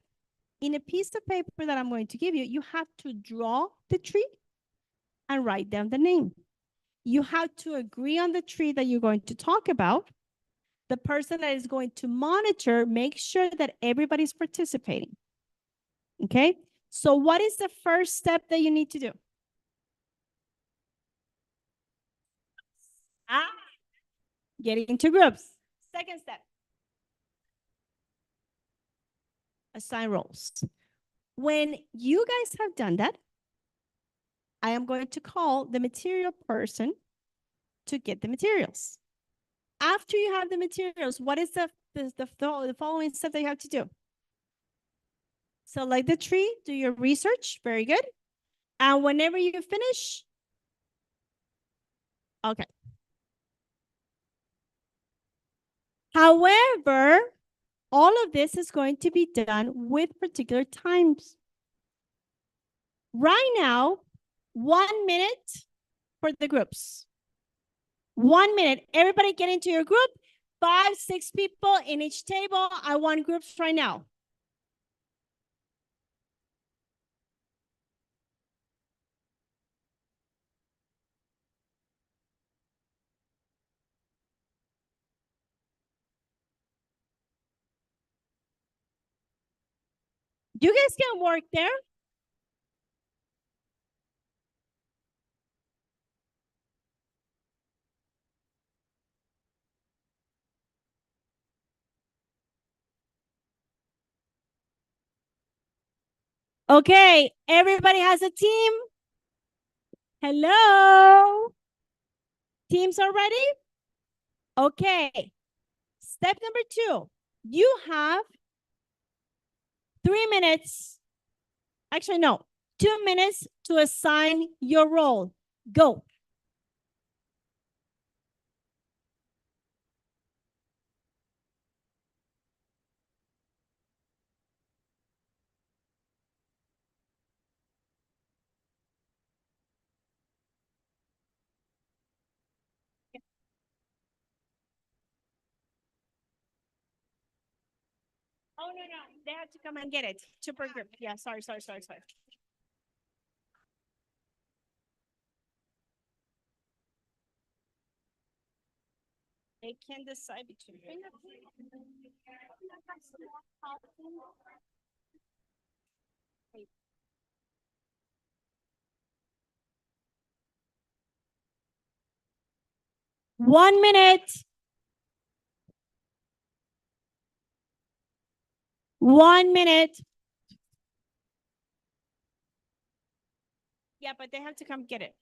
in a piece of paper that I'm going to give you, you have to draw the tree and write down the name. You have to agree on the tree that you're going to talk about. The person that is going to monitor, make sure that everybody's participating. Okay? So what is the first step that you need to do? Get into groups. Second step. Assign roles. When you guys have done that, I am going to call the material person to get the materials. After you have the materials, what is the following step that you have to do? Select the tree, do your research, very good. And whenever you finish, okay. However, all of this is going to be done with particular times. Right now, 1 minute for the groups. 1 minute. Everybody get into your group. 5, 6 people in each table. I want groups right now. You guys can work there. Okay, everybody has a team. Hello. Teams are ready? Okay. Step number 2. You have 3 minutes. Actually, no. 2 minutes to assign your role. Go. Oh, no. They have to come and get it. Super group. Yeah, sorry. They can decide between. 1 minute. 1 minute. Yeah, but they have to come get it.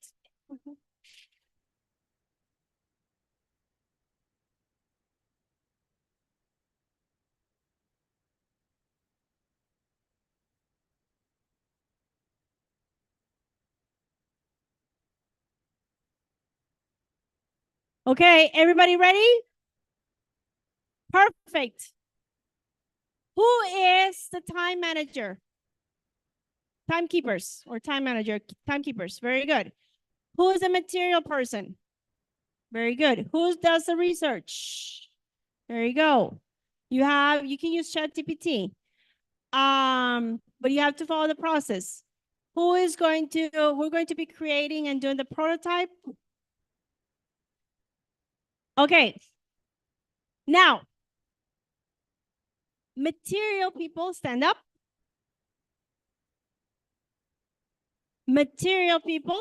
Okay, everybody ready? Perfect. Who is the time manager? Timekeepers or time manager, timekeepers. Very good. Who is the material person? Very good. Who does the research? There you go. You can use ChatGPT. But you have to follow the process. We're going to be creating and doing the prototype. Okay. Now, material people, stand up. Material people.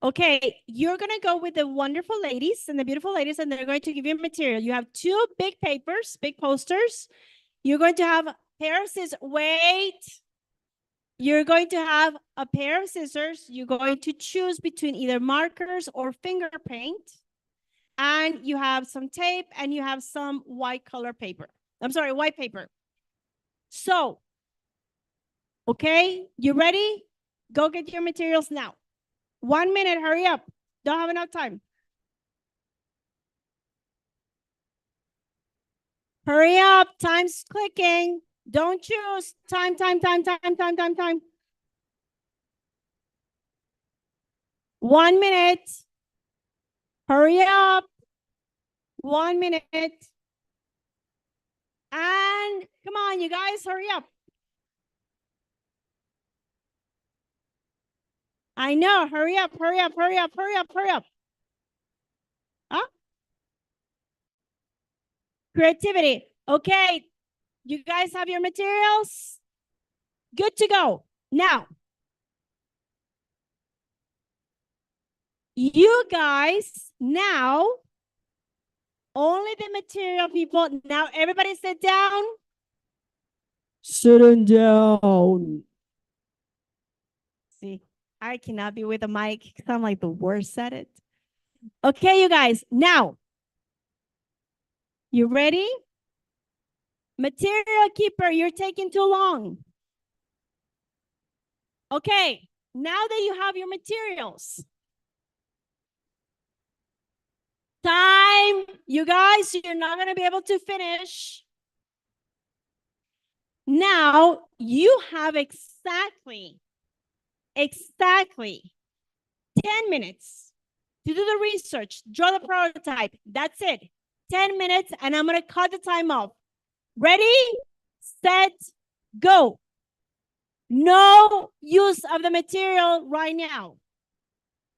Okay, you're going to go with the wonderful ladies and the beautiful ladies, and they're going to give you material. You have 2 big papers, big posters. You're going to have a pair of scissors. Wait. You're going to have a pair of scissors. You're going to choose between either markers or finger paint. And you have some tape and you have some white paper. So, okay, you ready? Go get your materials now. 1 minute, hurry up. Don't have enough time. Hurry up, time's clicking. Don't choose. Time. 1 minute. Hurry up. 1 minute. And come on, you guys, hurry up. I know, hurry up. Huh? Creativity. Okay, you guys have your materials? Good to go. Now, You guys now, only the material people, now everybody sit down. Sitting down. See, I cannot be with a mic because I'm like the worst at it. Okay, you guys, now, you ready? Material keeper, you're taking too long. Okay, now that you have your materials, time, you guys, you're not going to be able to finish. Now you have exactly 10 minutes to do the research, draw the prototype. That's it. 10 minutes, and I'm going to cut the time off. Ready, set, go. No use of the material right now.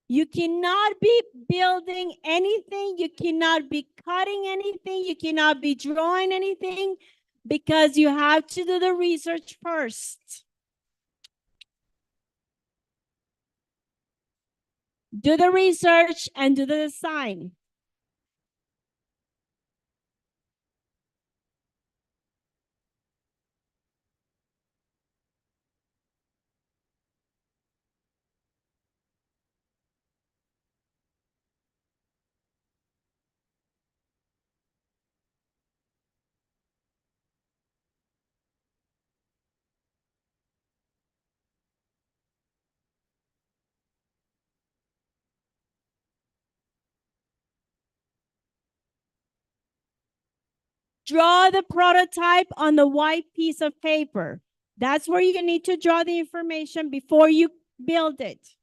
You cannot be building anything. You cannot be cutting anything. You cannot be drawing anything because you have to do the research first. Do the research and do the design. Draw the prototype on the white piece of paper. That's where you need to draw the information before you build it.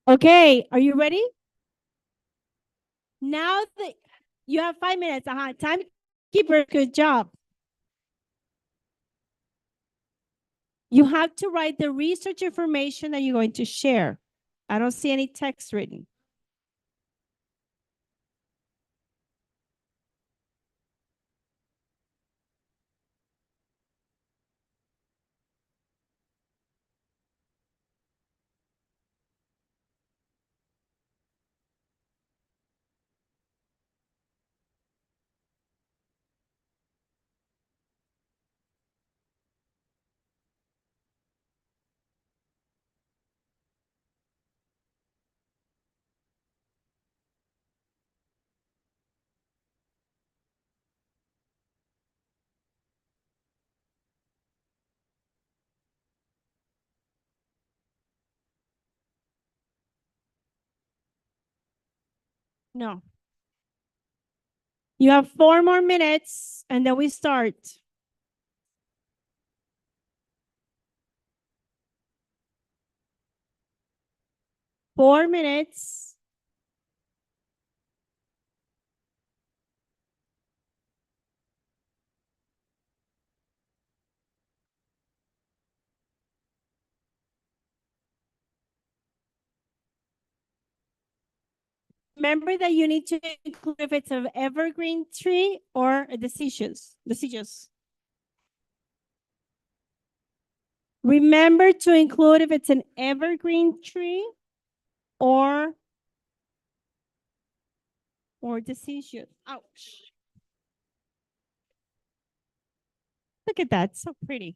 Okay, are you ready? Now that you have 5 minutes, timekeeper, good job. You have to write the research information that you're going to share. I don't see any text written. No. You have 4 more minutes and then we start. Four minutes. Remember that you need to include if it's an evergreen tree or a deciduous. Remember to include if it's an evergreen tree or deciduous. Ouch. Look at that, so pretty.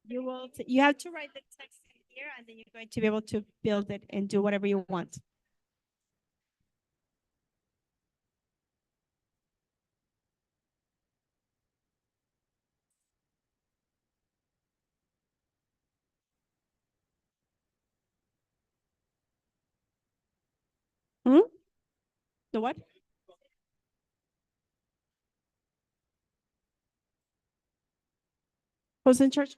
You have to write the text in here and then you're going to be able to build it and do whatever you want. The what? Who's in charge?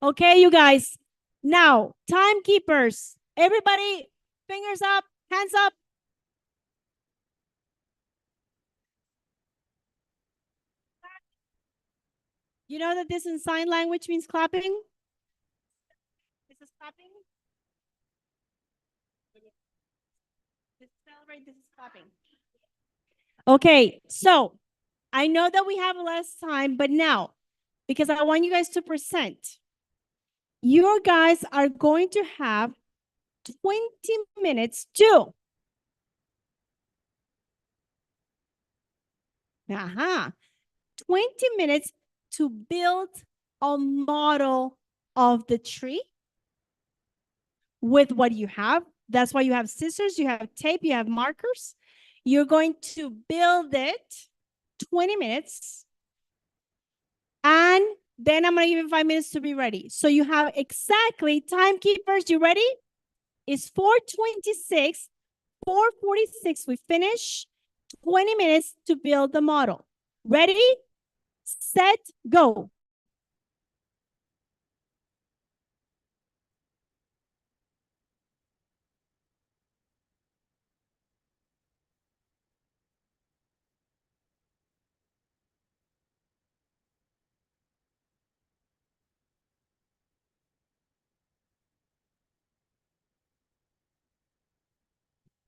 Okay, you guys. Now, timekeepers. Everybody, fingers up, hands up. You know that this in sign language means clapping? This is clapping. Celebrate, this is clapping. Okay, so I know that we have less time, but now, because I want you guys to present, you guys are going to have 20 minutes to 20 minutes to build a model of the tree with what you have. That's why you have scissors, you have tape, you have markers. You're going to build it 20 minutes. And then I'm going to give you 5 minutes to be ready. So you have exactly, timekeepers, you ready? It's 4:26. 4:46, we finish. 20 minutes to build the model. Ready, set, go.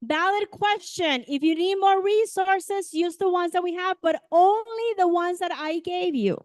Valid question. If you need more resources, use the ones that we have, but only the ones that I gave you.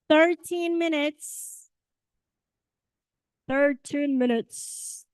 13 minutes. 13 minutes.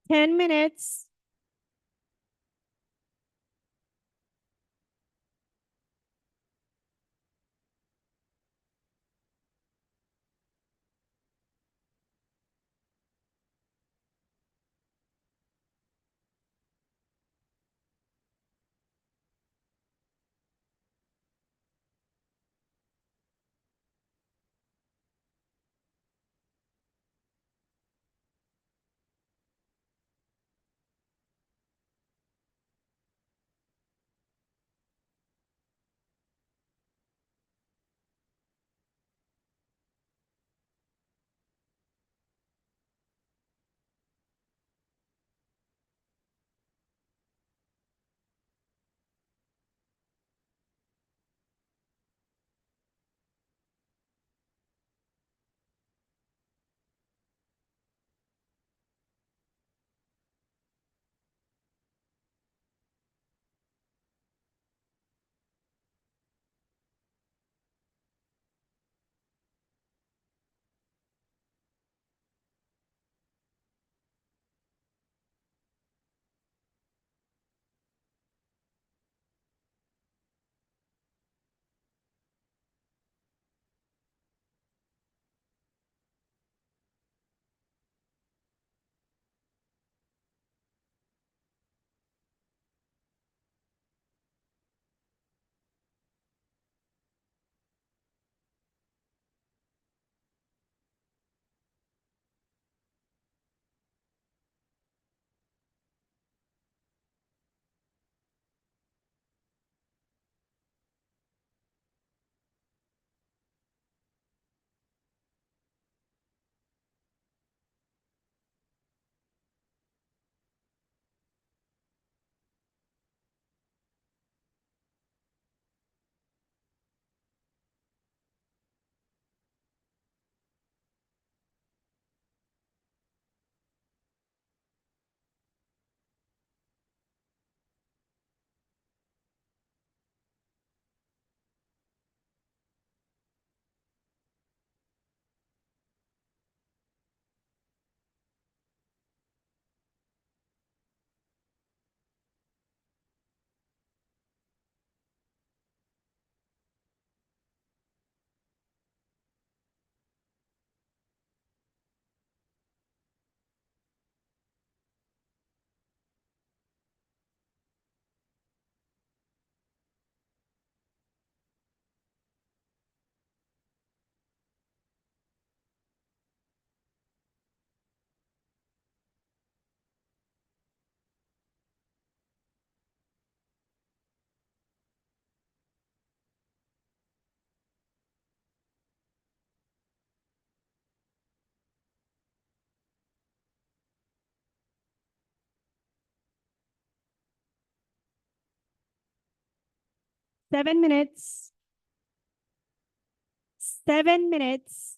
Ten minutes. 7 minutes. 7 minutes.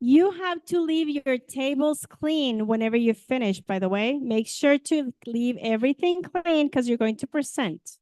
You have to leave your tables clean whenever you finish, by the way. Make sure to leave everything clean because you're going to present.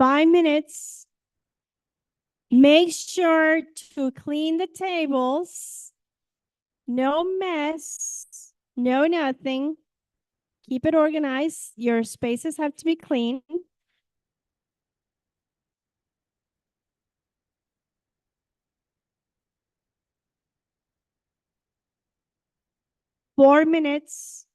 Five minutes. Make sure to clean the tables. No mess. No nothing. Keep it organized. Your spaces have to be clean. Four minutes.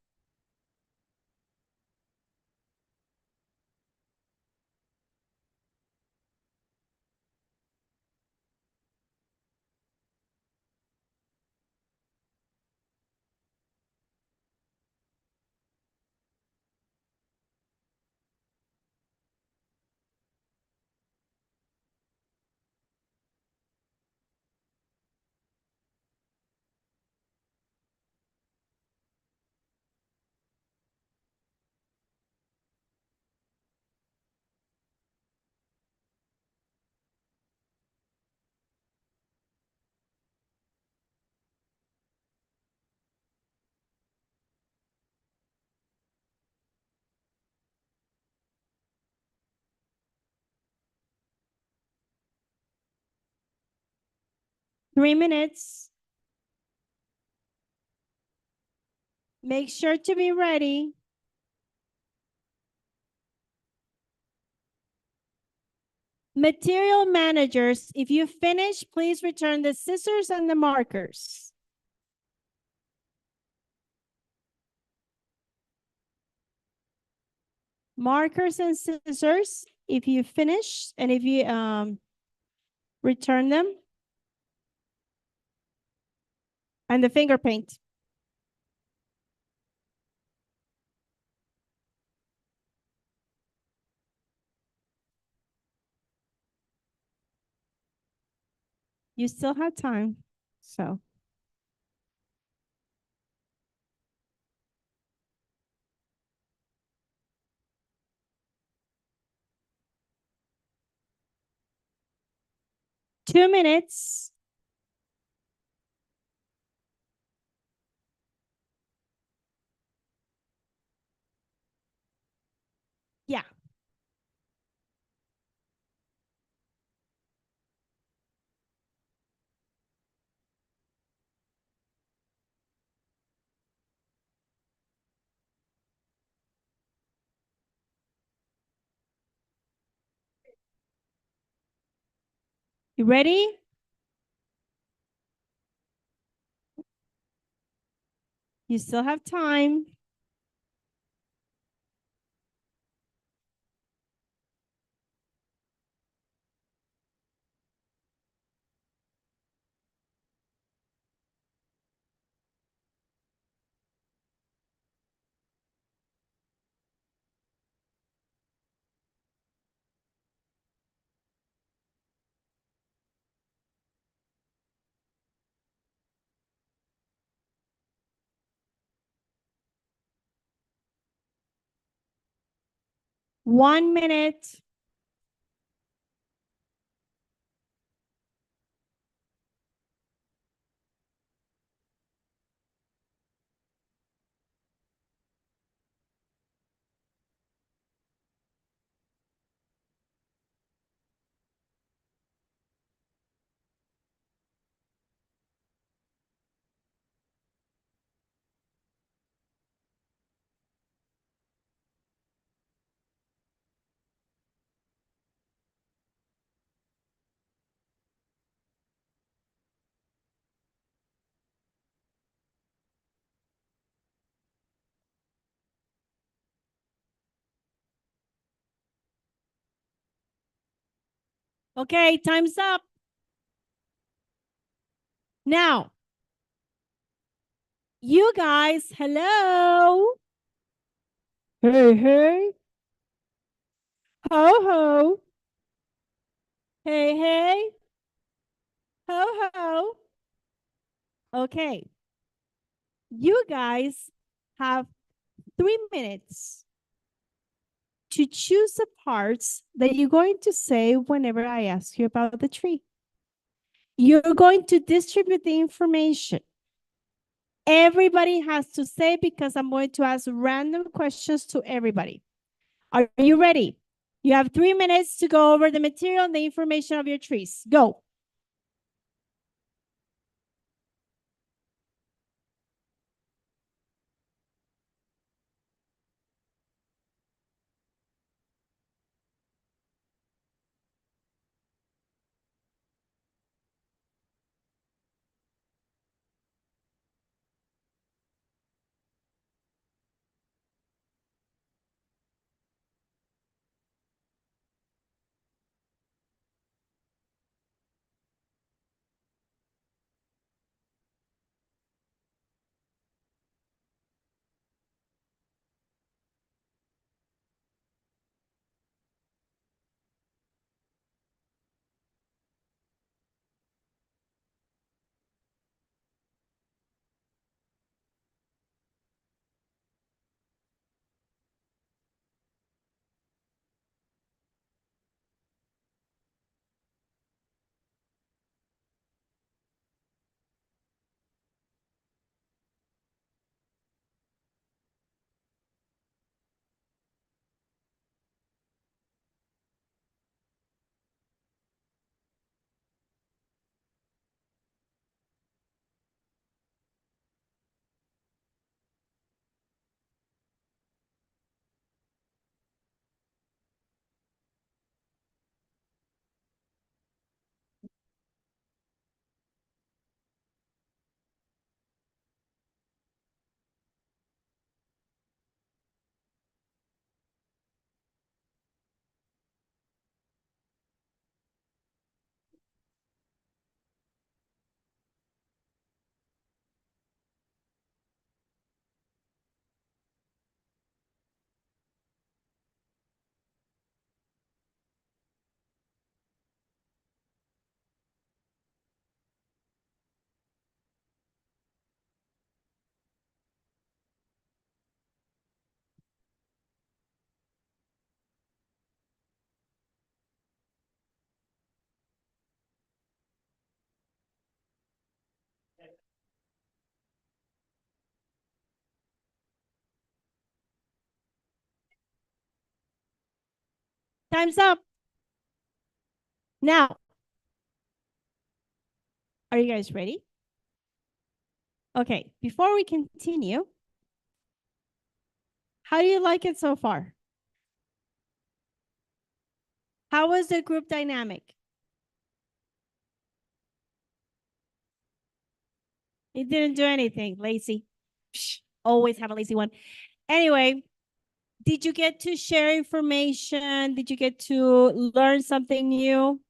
Three minutes. Make sure to be ready. Material managers, if you finish, please return the scissors and the markers. Markers and scissors, if you finish and if you return them. And the finger paint. You still have time, so. Two minutes. Yeah. You ready? You still have time. 1 minute. Okay, time's up. Now, you guys, hello. Hey, hey. Ho, ho. Hey, hey. Ho, ho. Okay. You guys have 3 minutes to choose the parts that you're going to say whenever I ask you about the tree. You're going to distribute the information. Everybody has to say because I'm going to ask random questions to everybody. Are you ready? You have 3 minutes to go over the material and the information of your trees. Go. Time's up. Now, are you guys ready? Okay, before we continue, how do you like it so far? How was the group dynamic? It didn't do anything, lazy. Psh, always have a lazy one. Anyway, did you get to share information? Did you get to learn something new?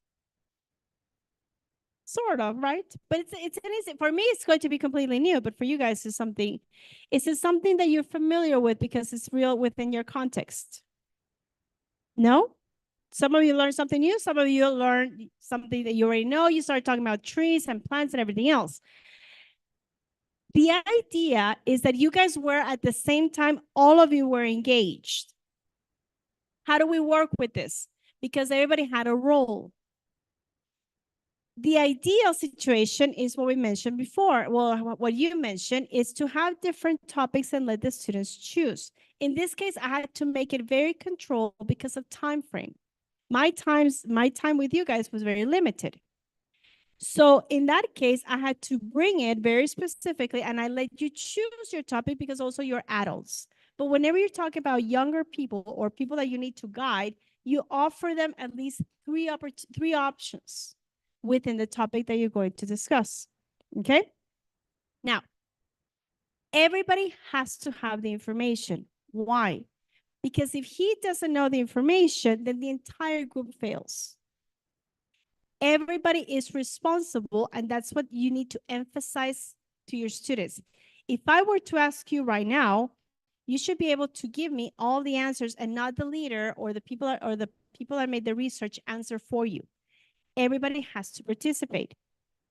Sort of, right? But it's an easy, for me, it's going to be completely new, but for you guys, it's something, is it something that you're familiar with because it's real within your context? No? Some of you learned something new. Some of you learned something that you already know. You started talking about trees and plants and everything else. The idea is that you guys were at the same time, all of you were engaged. How do we work with this? Because everybody had a role. The ideal situation is what we mentioned before. Well, what you mentioned is to have different topics and let the students choose. In this case, I had to make it very controlled because of time frame. My time with you guys was very limited. So in that case, I had to bring it very specifically, and I let you choose your topic because also you're adults. But whenever you're talking about younger people or people that you need to guide, you offer them at least three options within the topic that you're going to discuss. Okay? Now, everybody has to have the information. Why? Because if he doesn't know the information, then the entire group fails. Everybody is responsible, and that's what you need to emphasize to your students. If I were to ask you right now, you should be able to give me all the answers and not the leader or the people that made the research answer for you. Everybody has to participate.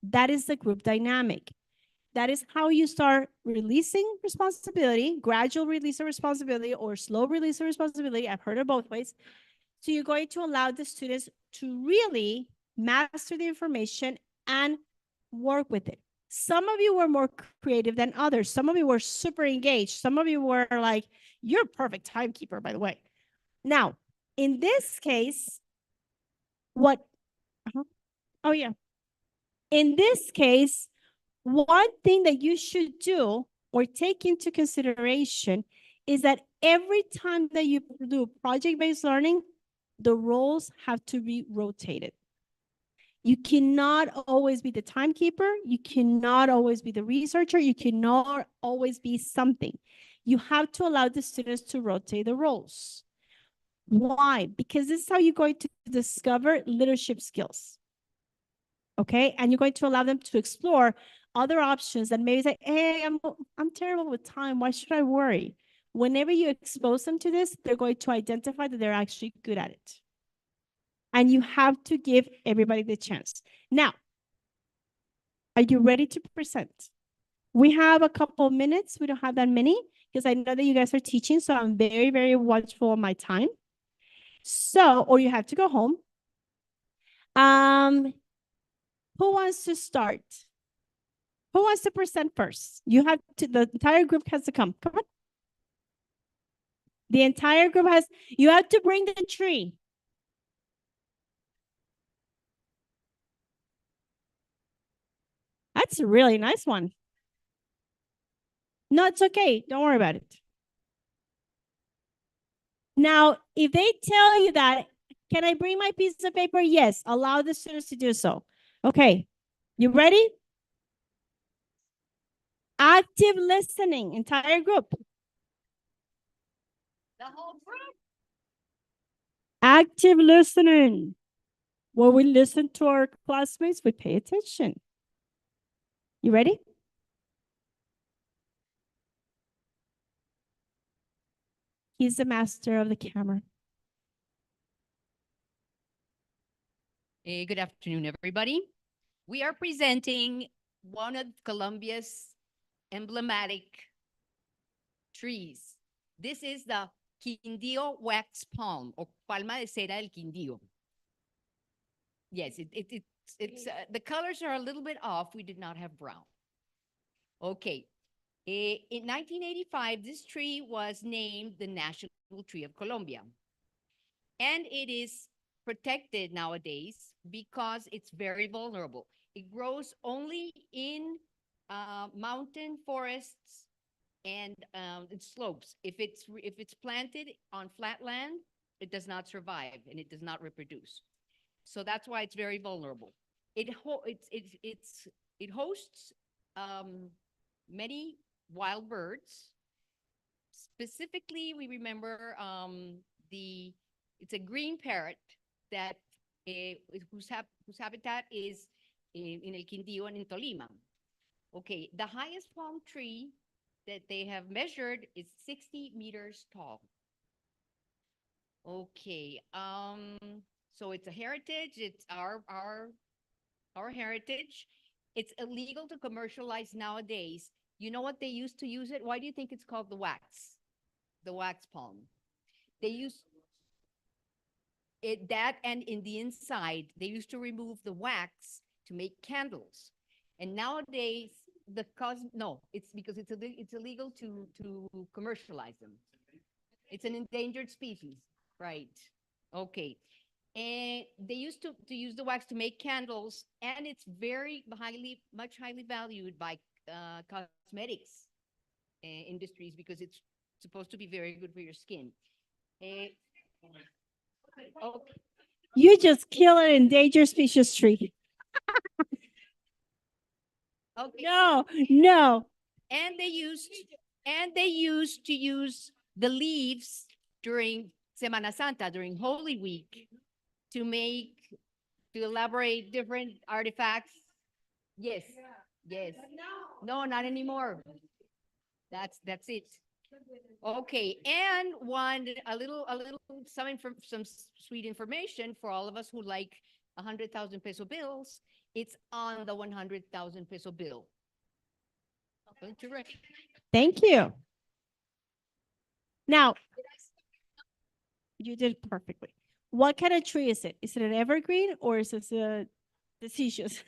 That is the group dynamic. That is how you start releasing responsibility, gradual release of responsibility or slow release of responsibility. I've heard it both ways. So you're going to allow the students to really master the information and work with it. Some of you were more creative than others. Some of you were super engaged. Some of you were like, you're a perfect timekeeper, by the way. Now, in this case, oh yeah. In this case, one thing that you should do or take into consideration is that every time that you do project-based learning, the roles have to be rotated. You cannot always be the timekeeper. You cannot always be the researcher. You cannot always be something. You have to allow the students to rotate the roles. Why? Because this is how you're going to discover leadership skills. Okay, and you're going to allow them to explore other options that maybe say, hey, I'm terrible with time. Why should I worry? Whenever you expose them to this, they're going to identify that they're actually good at it. And you have to give everybody the chance. Now, are you ready to present? We have a couple of minutes. We don't have that many because I know that you guys are teaching. So I'm very, very watchful of my time. So, or you have to go home. Who wants to start? Who wants to present first? You have to, the entire group has to come. Come on. The entire group has, you have to bring the tree. That's a really nice one. No, it's okay. Don't worry about it. Now, if they tell you that, can I bring my piece of paper? Yes, allow the students to do so. Okay, you ready? Active listening, entire group. The whole group. Active listening. When we listen to our classmates, we pay attention. You ready? He's the master of the camera. Good afternoon, everybody. We are presenting one of Colombia's emblematic trees. This is the Quindío wax palm, or palma de cera del Quindío. Yes, it's the colors are a little bit off. We did not have brown. Okay. In 1985, this tree was named the National Tree of Colombia. And it is protected nowadays because it's very vulnerable. It grows only in mountain forests and in slopes. If it's planted on flat land, it does not survive and it does not reproduce. So that's why it's very vulnerable. It hosts many wild birds. Specifically, we remember it's a green parrot that whose habitat is in El Quindío and in Tolima. Okay, the highest palm tree that they have measured is 60 meters tall. Okay, so it's a heritage. It's our heritage. It's illegal to commercialize nowadays. You know what they used to use it? Why do you think it's called the wax palm? They use That and in the inside, they used to remove the wax to make candles. And nowadays, no, it's because it's illegal to commercialize them. It's an endangered species, right? Okay. And they used to use the wax to make candles, and it's very highly valued by cosmetics industries because it's supposed to be very good for your skin. Eh, okay. You just kill an endangered species tree. Okay. No, no. And they used to use the leaves during Semana Santa, during Holy Week, to elaborate different artifacts. Yes, yes. No, not anymore. That's it. Okay, and some sweet information for all of us who like 100,000 peso bills. It's on the 100,000 peso bill. Thank you. Now, you did perfectly. What kind of tree is it? Is it an evergreen or is it a deciduous?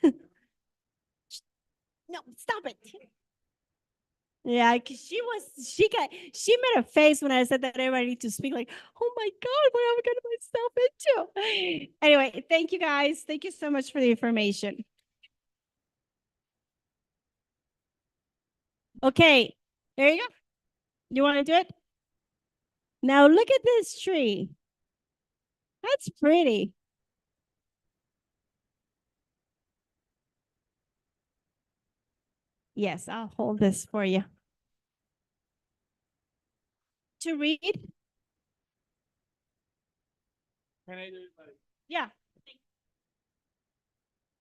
No, stop it. Yeah, because she made a face when I said that everybody need to speak like, oh my God, what am I getting myself into? Anyway, thank you guys. Thank you so much for the information. Okay, there you go. You want to do it? Now look at this tree. That's pretty. Yes, I'll hold this for you. To read? Can I do it like? Yeah.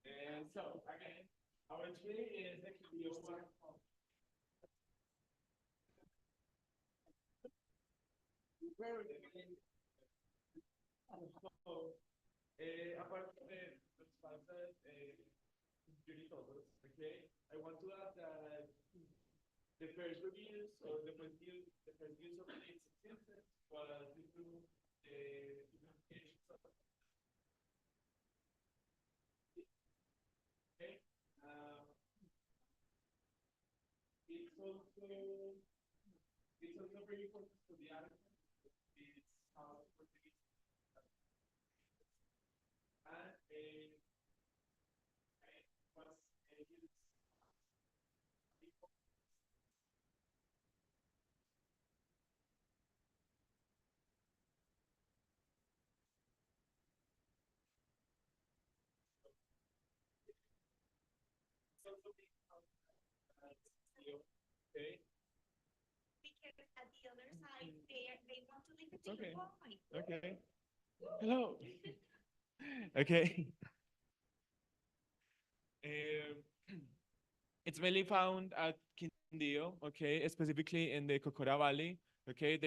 And so again, our tree is actually over. So, apart from the responses, okay, I want to add that the first reviews or the first use of its existence was due to the implications of okay. It's also very important for the artist. It's how Portuguese and was used. Okay. Because at the other side, they want to leave it to Okay. the Okay. Hello. Okay. It's mainly found at Quindío, okay, specifically in the Cocora Valley. Okay,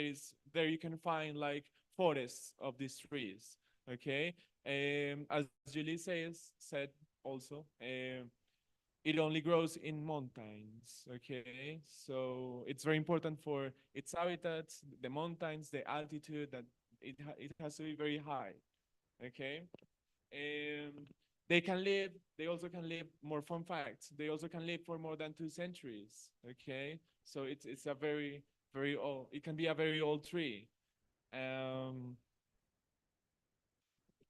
there you can find like forests of these trees. Okay, as Julie said also, it only grows in mountains. Okay, so it's very important for its habitats, the mountains, the altitude that it has to be very high. Okay, um, they also can live, more fun facts, they also can live for more than 2 centuries. Okay, so it's a very old, it can be a very old tree. I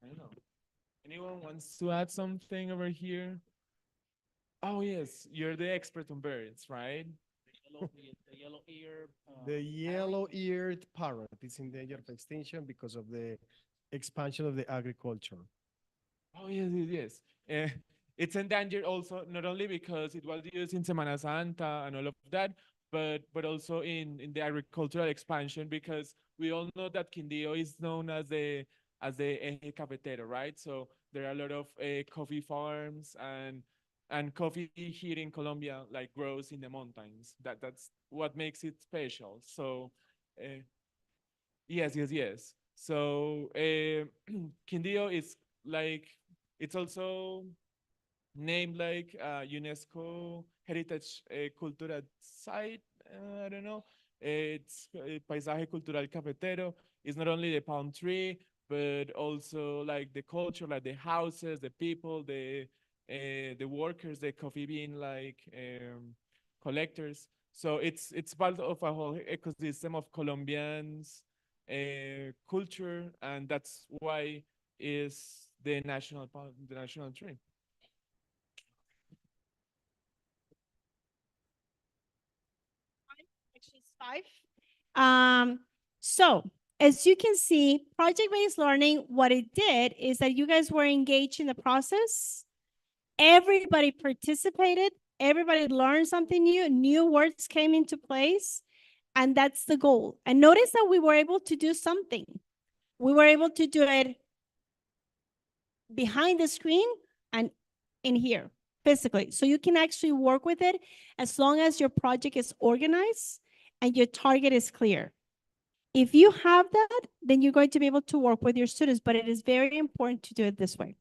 don't know, anyone wants to add something over here? Oh yes, you're the expert on birds, right? The yellow-eared parrot is in danger of extinction because of the expansion of the agriculture. Oh yes, yes, yes. It's endangered also not only because it was used in Semana Santa and all of that, but also in the agricultural expansion, because we all know that Quindío is known as the eje cafetero, right? So there are a lot of coffee farms, and coffee here in Colombia like grows in the mountains. That's what makes it special. So yes, yes, yes. So Quindío is like, it's also named like UNESCO Heritage Cultural Site. I don't know. It's Paisaje Cultural Cafetero. It's not only the palm tree, but also like the culture, like the houses, the people, the workers, the coffee bean like collectors. So it's part of a whole ecosystem of Colombians culture, and that's why is the national tree. Actually, it's 5. So as you can see, project-based learning, what it did is that you guys were engaged in the process. Everybody participated. Everybody learned something new. New words came into place. And that's the goal. And notice that we were able to do something. We were able to do it behind the screen and in here physically. So you can actually work with it as long as your project is organized and your target is clear. If you have that, then you're going to be able to work with your students, but it is very important to do it this way.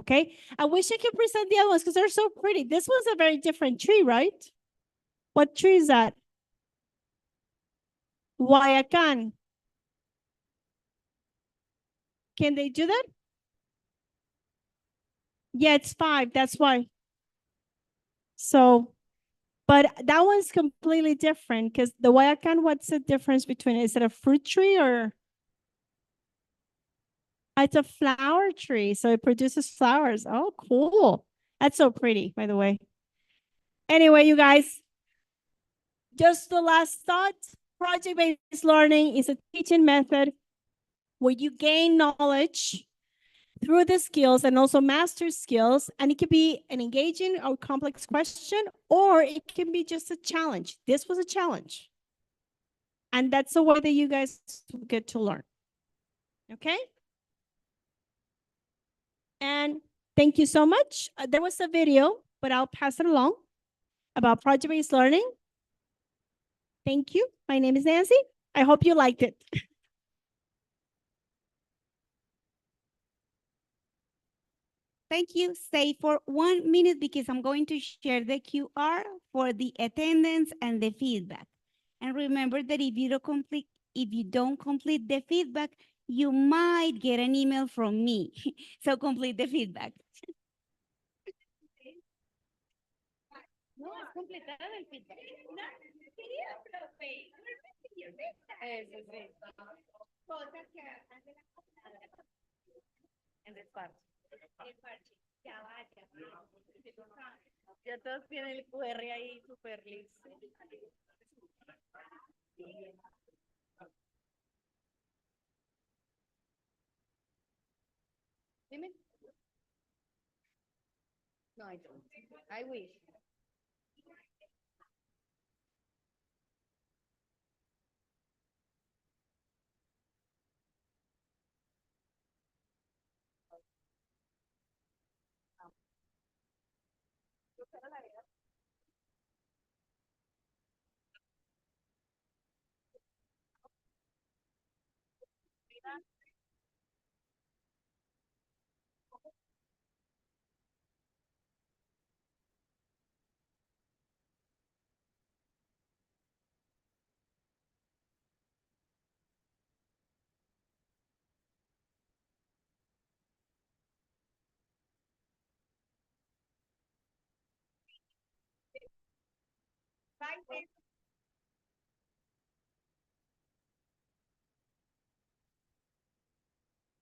Okay. I wish I could present the other ones because they're so pretty. This one's a very different tree, right? What tree is that? Guayacan. Can they do that? Yeah, it's 5. That's why. So, but that one's completely different because the Guayacan, what's the difference between it? Is it a fruit tree or? It's a flower tree. So it produces flowers. Oh, cool. That's so pretty, by the way. Anyway, you guys, just the last thought. Project-based learning is a teaching method where you gain knowledge through the skills and also master skills. And it could be an engaging or complex question, or it can be just a challenge. This was a challenge. And that's the way that you guys get to learn. Okay? And thank you so much. There was a video, but I'll pass it along about project-based learning. Thank you. My name is Nancy. I hope you liked it. Thank you. Stay for 1 minute because I'm going to share the QR for the attendance and the feedback. And remember that if you don't complete the feedback, you might get an email from me. So complete the feedback. No, es completar el feedback. Eso sí. En el parche. Ya todos tienen el QR ahí súper listo. Dime. No, I don't. I wish.